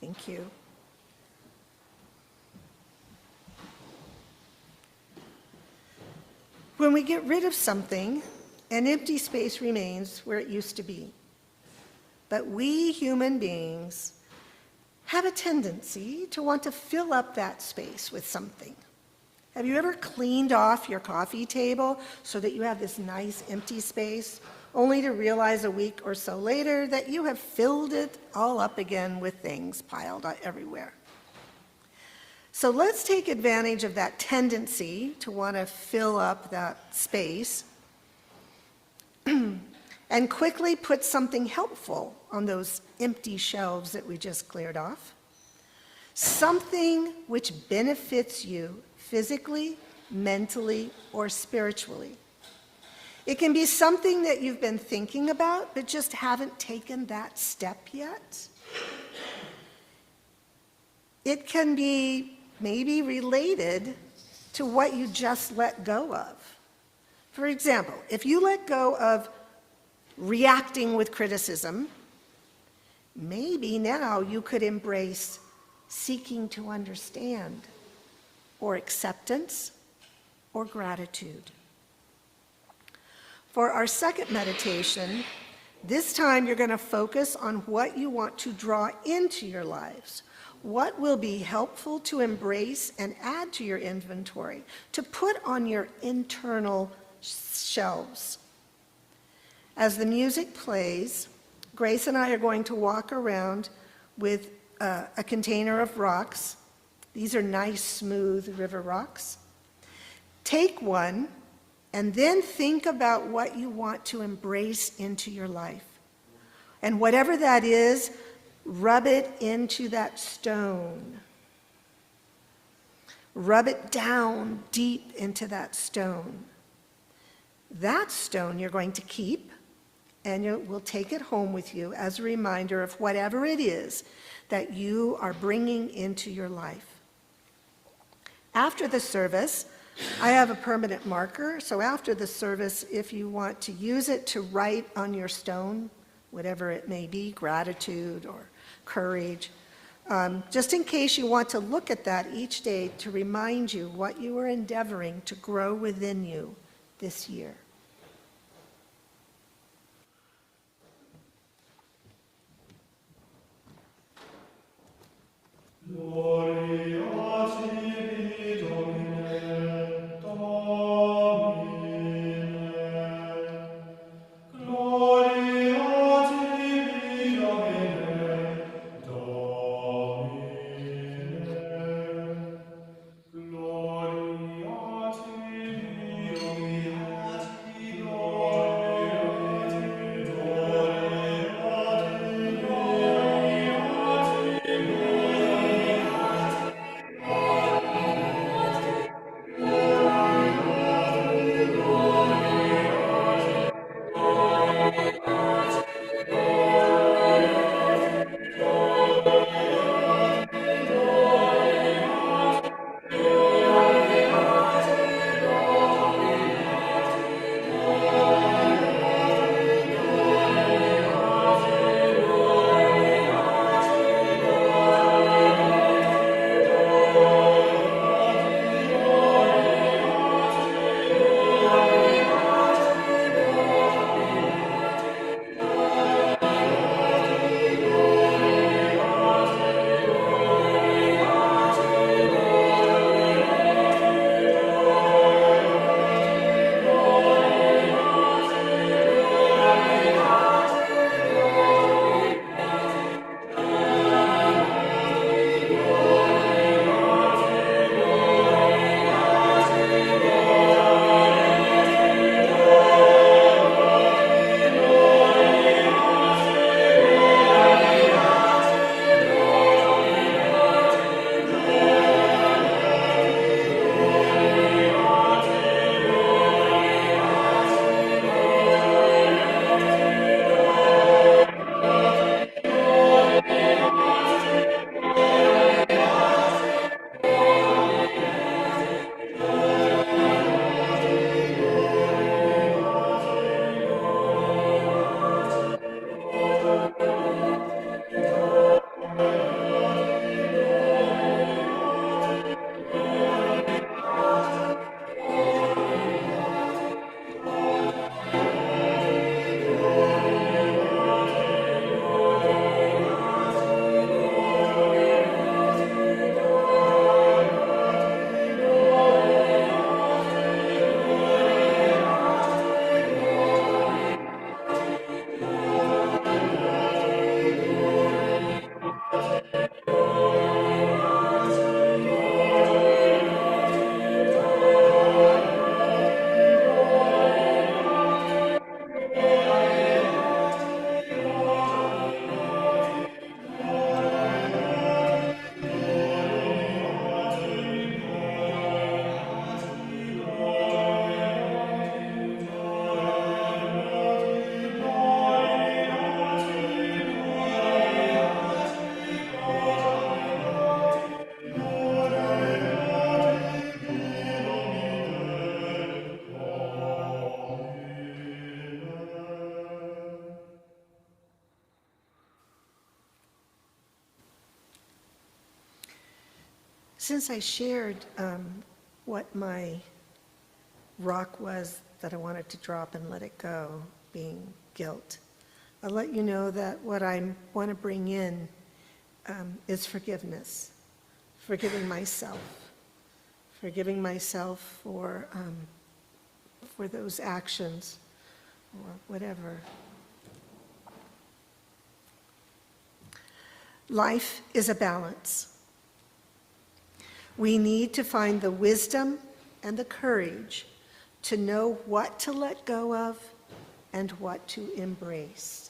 Speaker 3: Thank you. When we get rid of something, an empty space remains where it used to be. But we human beings have a tendency to want to fill up that space with something. Have you ever cleaned off your coffee table so that you have this nice empty space, only to realize a week or so later that you have filled it all up again with things piled everywhere? So let's take advantage of that tendency to want to fill up that space and quickly put something helpful on those empty shelves that we just cleared off. Something which benefits you physically, mentally, or spiritually. It can be something that you've been thinking about, but just haven't taken that step yet. It can be maybe related to what you just let go of. For example, if you let go of reacting with criticism, maybe now you could embrace seeking to understand, or acceptance, or gratitude. For our second meditation, this time you're going to focus on what you want to draw into your lives. What will be helpful to embrace and add to your inventory, to put on your internal shelves. As the music plays, Grace and I are going to walk around with a container of rocks. These are nice, smooth river rocks. Take one and then think about what you want to embrace into your life. And whatever that is, rub it into that stone. Rub it down deep into that stone. That stone you're going to keep, and you will take it home with you as a reminder of whatever it is that you are bringing into your life. After the service, I have a permanent marker, so after the service, if you want to use it to write on your stone, whatever it may be, gratitude or courage, just in case you want to look at that each day to remind you what you are endeavoring to grow within you this year. since I shared what my rock was that I wanted to drop and let it go, being guilt, I'll let you know that what I want to bring in is forgiveness, forgiving myself for those actions or whatever. Life is a balance. We need to find the wisdom and the courage to know what to let go of and what to embrace.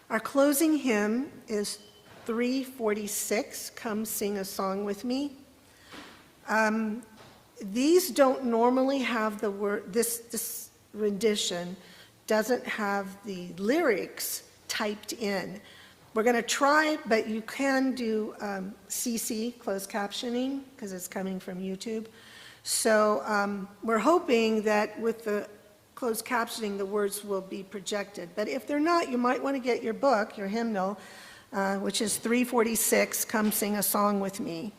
Speaker 3: Our closing hymn is 346, Come Sing a Song With Me. These don't normally have the word, this rendition doesn't have the lyrics typed in. We're going to try, but you can do CC, closed captioning, because it's coming from YouTube. So we're hoping that with the closed captioning, the words will be projected. But if they're not, you might want to get your book, your hymnal, which is 346, Come Sing a Song With Me,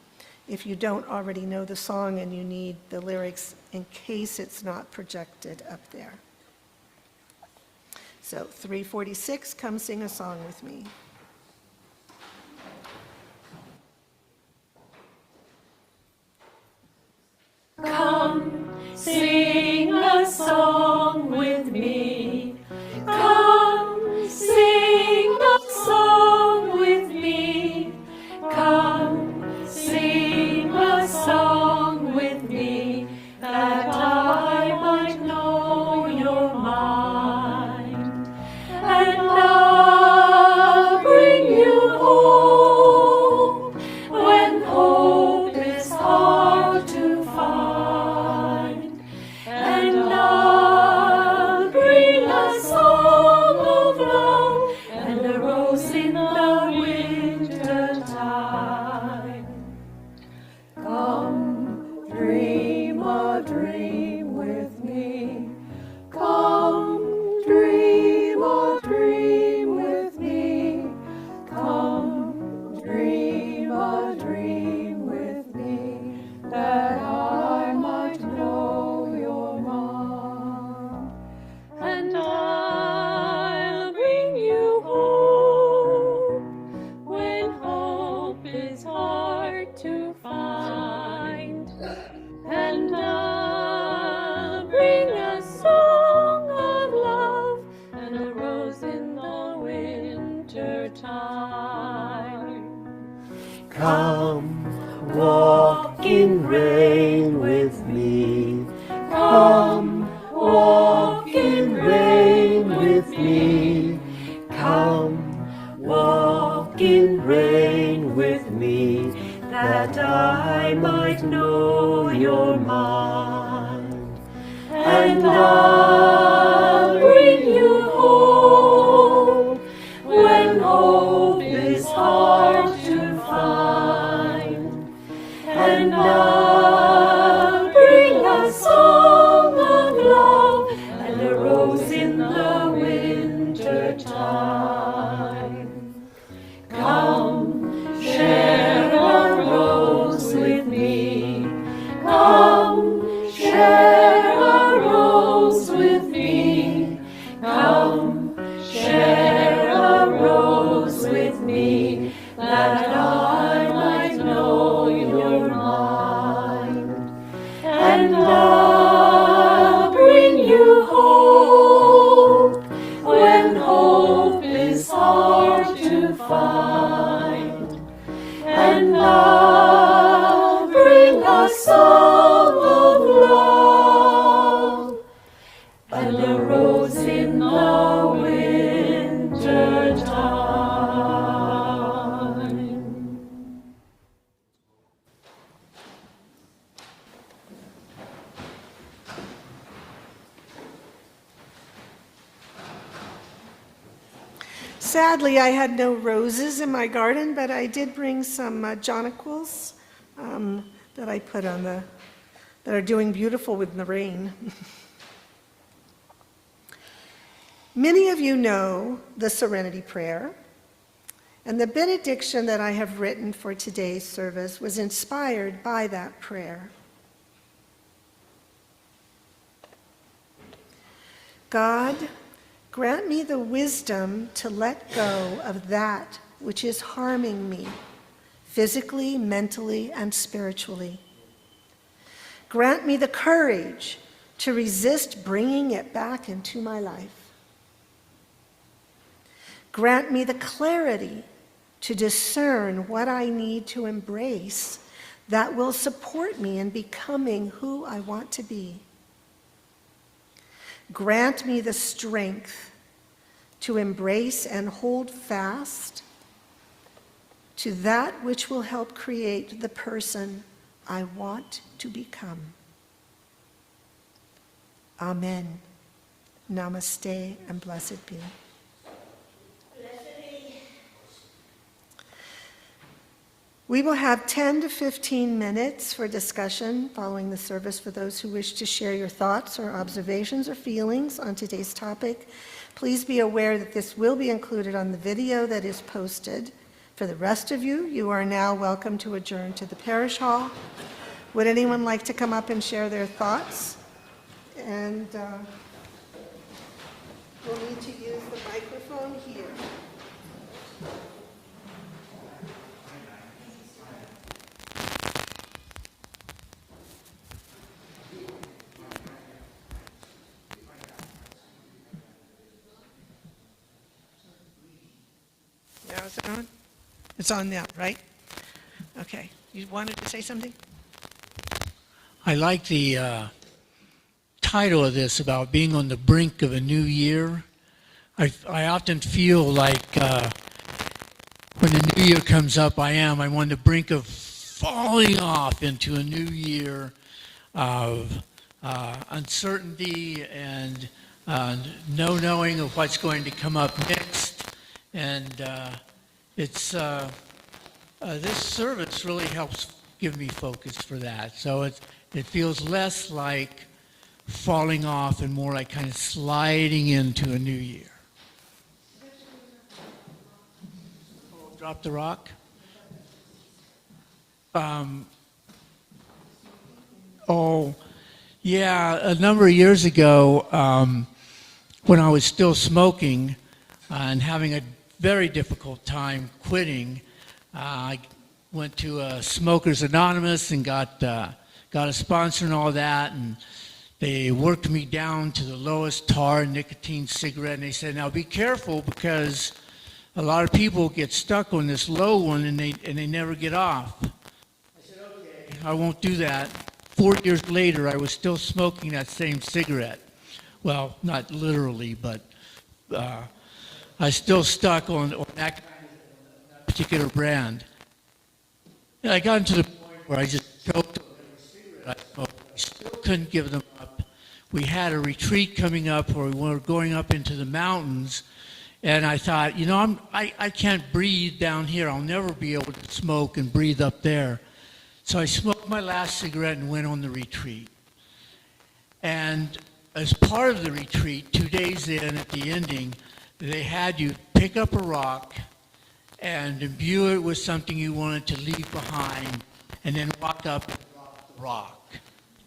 Speaker 3: if you don't already know the song and you need the lyrics in case it's not projected up there. So 346, Come Sing a Song With Me.
Speaker 15: Come, sing a song with me. Come, sing a song with me. Come, sing a song with me, that I might know your mind. And I'll bring you home when hope is hard to find. And I'll bring a song of love and a rose in the winter time. Come, dream a dream with me. Come, dream a dream with me. Come, dream a dream with me, that I might know your mind. And I'll bring you home when hope is hard to find. And I'll bring a song of love and a rose in the winter time.
Speaker 14: Come, walk in rain with me. Come, walk in rain with me. Come, walk in rain with me, that I might know your mind. And I'll bring you home when hope is hard to find. And I'll bring a song of love and a rose in the winter time. Come, share a rose with me. Come, share a rose with me. Come, share a rose with me, that I might know your mind. And I'll bring you home when hope is hard to find. And I'll bring a song of love and a rose in the winter time.
Speaker 3: Sadly, I had no roses in my garden, but I did bring some jonquils that I put on that are doing beautiful with the rain. Many of you know the Serenity Prayer, and the benediction that I have written for today's service was inspired by that prayer. God, grant me the wisdom to let go of that which is harming me, physically, mentally, and spiritually. Grant me the courage to resist bringing it back into my life. Grant me the clarity to discern what I need to embrace that will support me in becoming who I want to be. Grant me the strength to embrace and hold fast to that which will help create the person I want to become. Amen. Namaste and blessed be. We will have 10 to 15 minutes for discussion following the service for those who wish to share your thoughts or observations or feelings on today's topic. Please be aware that this will be included on the video that is posted. For the rest of you, you are now welcome to adjourn to the parish hall. Would anyone like to come up and share their thoughts? And we'll need to use the microphone here. Now is it on? It's on now, right? Okay. You wanted to say something?
Speaker 12: I like the title of this about being on the brink of a new year. I often feel like when the new year comes up, I'm on the brink of falling off into a new year of uncertainty and no knowing of what's going to come up next. And this service really helps give me focus for that. So it feels less like falling off and more like kind of sliding into a new year. Drop the rock? A number of years ago, when I was still smoking and having a very difficult time quitting, I went to Smokers Anonymous and got a sponsor and all that, and they worked me down to the lowest tar nicotine cigarette, and they said, now be careful because a lot of people get stuck on this low one and they never get off. I said, okay, I won't do that. 4 years later, I was still smoking that same cigarette. Well, not literally, but I still stuck on that particular brand. And I got to the point where I just choked on every cigarette I smoked. I still couldn't give them up. We had a retreat coming up where we were going up into the mountains, and I thought, I can't breathe down here. I'll never be able to smoke and breathe up there. So I smoked my last cigarette and went on the retreat. And as part of the retreat, 2 days in at the ending, they had you pick up a rock and imbue it with something you wanted to leave behind, and then walk up and drop the rock.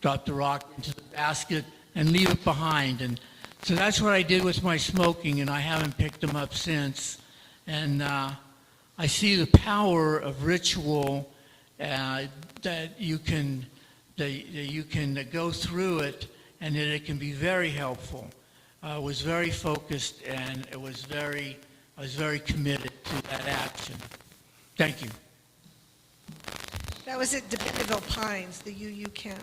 Speaker 12: Drop the rock into the basket and leave it behind. And so that's what I did with my smoking, and I haven't picked them up since. And I see the power of ritual that you can go through it, and that it can be very helpful. I was very focused, and I was very committed to that action. Thank you.
Speaker 3: That was at Bentonville Pines, the UU camp.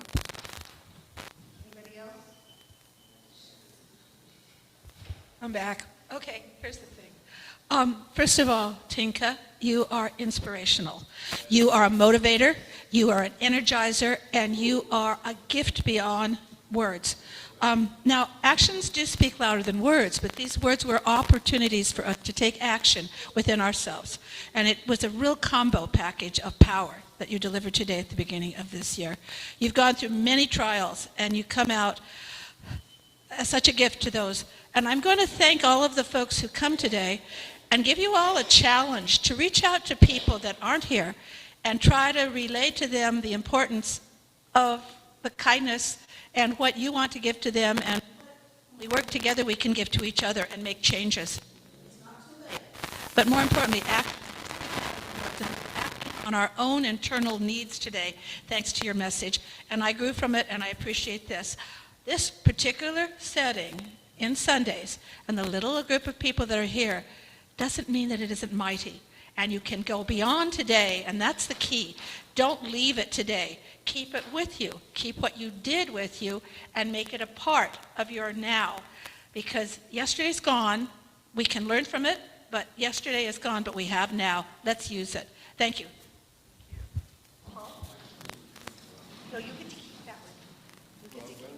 Speaker 3: Anybody else?
Speaker 10: I'm back. Okay, here's the thing. First of all, Tinka, you are inspirational. You are a motivator, you are an energizer, and you are a gift beyond words. Now, actions do speak louder than words, but these words were opportunities for us to take action within ourselves. And it was a real combo package of power that you delivered today at the beginning of this year. You've gone through many trials, and you come out as such a gift to those And I'm going to thank all of the folks who come today and give you all a challenge to reach out to people that aren't here and try to relay to them the importance of the kindness and what you want to give to them. And we work together, we can give to each other and make changes. But more importantly, act on our own internal needs today, thanks to your message. And I grew from it, and I appreciate this. This particular setting in Sundays and the little group of people that are here doesn't mean that it isn't mighty. And you can go beyond today, and that's the key. Don't leave it today. Keep it with you. Keep what you did with you and make it a part of your now. Because yesterday's gone. We can learn from it, but yesterday is gone, but we have now. Let's use it. Thank you. No, you get to keep that one. You get to keep it.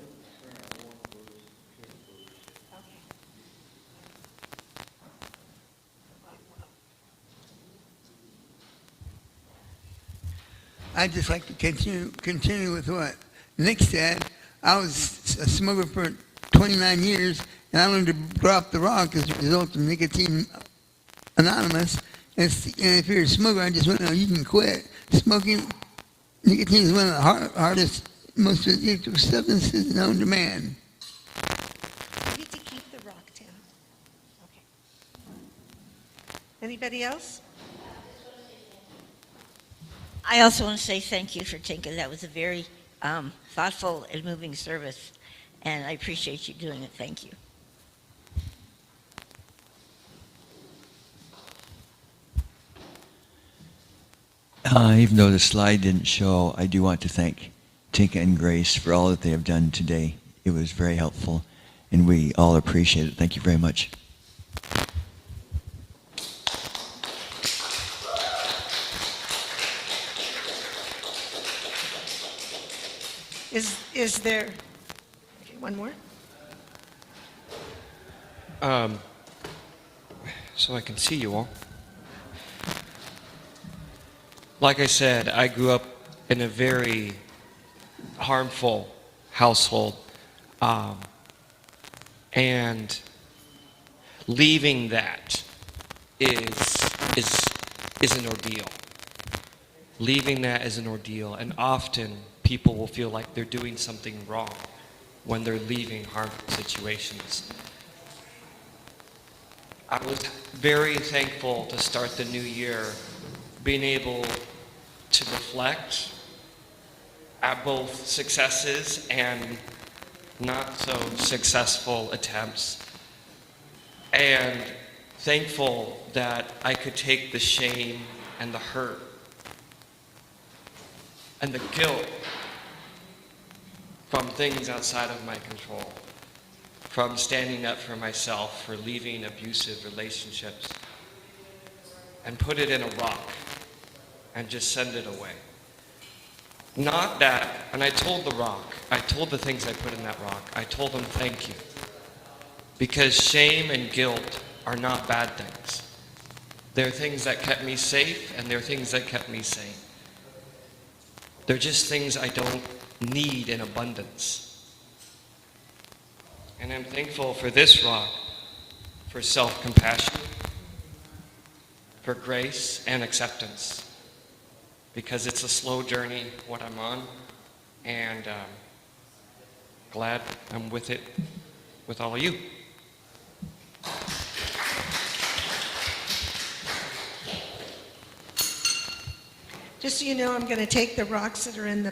Speaker 4: I'd just like to continue with what Nick said. I was a smoker for 29 years, and I learned to drop the rock as a result of Nicotine Anonymous. And if you're a smoker, I just want to know you can quit. Smoking, nicotine is one of the hardest, most addictive substances known to man.
Speaker 3: You get to keep the rock, Tim. Okay. Anybody else?
Speaker 11: I also want to say thank you for Tinka. That was a very thoughtful and moving service, and I appreciate you doing it. Thank you.
Speaker 7: Even though the slide didn't show, I do want to thank Tinka and Grace for all that they have done today. It was very helpful, and we all appreciate it. Thank you very much.
Speaker 3: Is there, okay, one more?
Speaker 9: So I can see you all. Like I said, I grew up in a very harmful household, and leaving that is an ordeal. Leaving that is an ordeal, and often people will feel like they're doing something wrong when they're leaving harmful situations. I was very thankful to start the new year being able to reflect at both successes and not so successful attempts, and thankful that I could take the shame and the hurt and the guilt from things outside of my control, from standing up for myself, for leaving abusive relationships, and put it in a rock and just send it away. Not that, and I told the rock, I told the things I put in that rock, I told them thank you. Because shame and guilt are not bad things. They're things that kept me safe, and they're things that kept me sane. They're just things I don't need in abundance. And I'm thankful for this rock, for self-compassion, for grace and acceptance, because it's a slow journey, what I'm on, and glad I'm with it with all of you.
Speaker 3: Just so you know, I'm going to take the rocks that are in the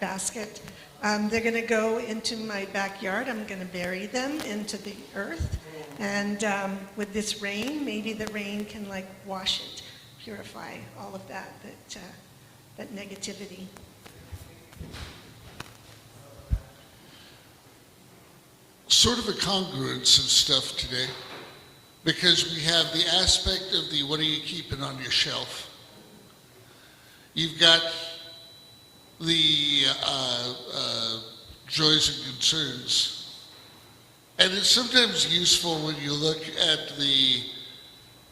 Speaker 3: basket. They're going to go into my backyard. I'm going to bury them into the earth. And with this rain, maybe the rain can like wash it, purify all of that negativity.
Speaker 6: Sort of a congruence of stuff today, because we have the aspect of the what are you keeping on your shelf. You've got the joys and concerns. And it's sometimes useful when you look at the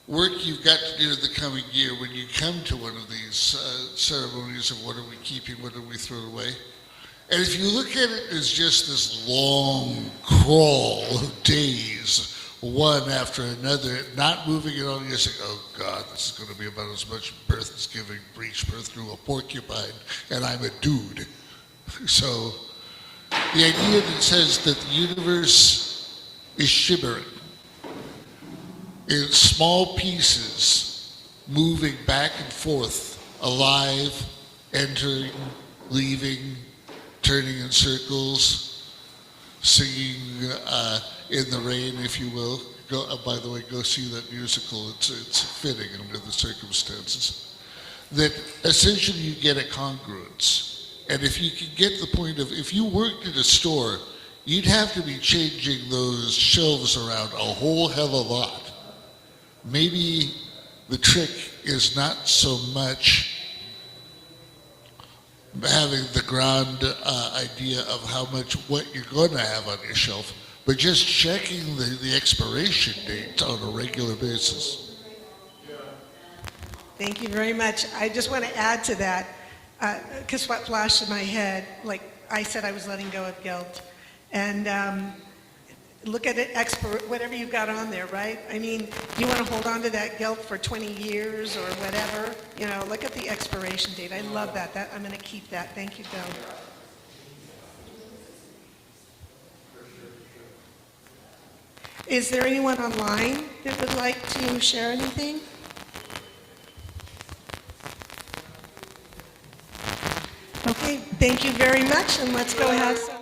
Speaker 6: work you've got to do in the coming year when you come to one of these ceremonies of what are we keeping, what are we throwing away. And if you look at it as just this long crawl of days, one after another, not moving it on, you're saying, oh God, this is going to be about as much birth as giving breech birth through a porcupine, and I'm a dude. So the idea that says that the universe is shimmering in small pieces, moving back and forth, alive, entering, leaving, turning in circles, singing in the rain, if you will. By the way, go see that musical. It's fitting under the circumstances. That essentially you get a congruence. And if you can get the point of, if you worked at a store, you'd have to be changing those shelves around a whole hell of a lot. Maybe the trick is not so much having the grand idea of how much, what you're going to have on your shelf, but just checking the expiration date on a regular basis.
Speaker 3: Thank you very much. I just want to add to that, because what flashed in my head, like I said, I was letting go of guilt. And look at it, whatever you've got on there, right? I mean, you want to hold on to that guilt for 20 years or whatever, you know, look at the expiration date. I love that. I'm going to keep that. Thank you, Bill. Is there anyone online that would like to share anything? Okay, thank you very much, and let's go have some.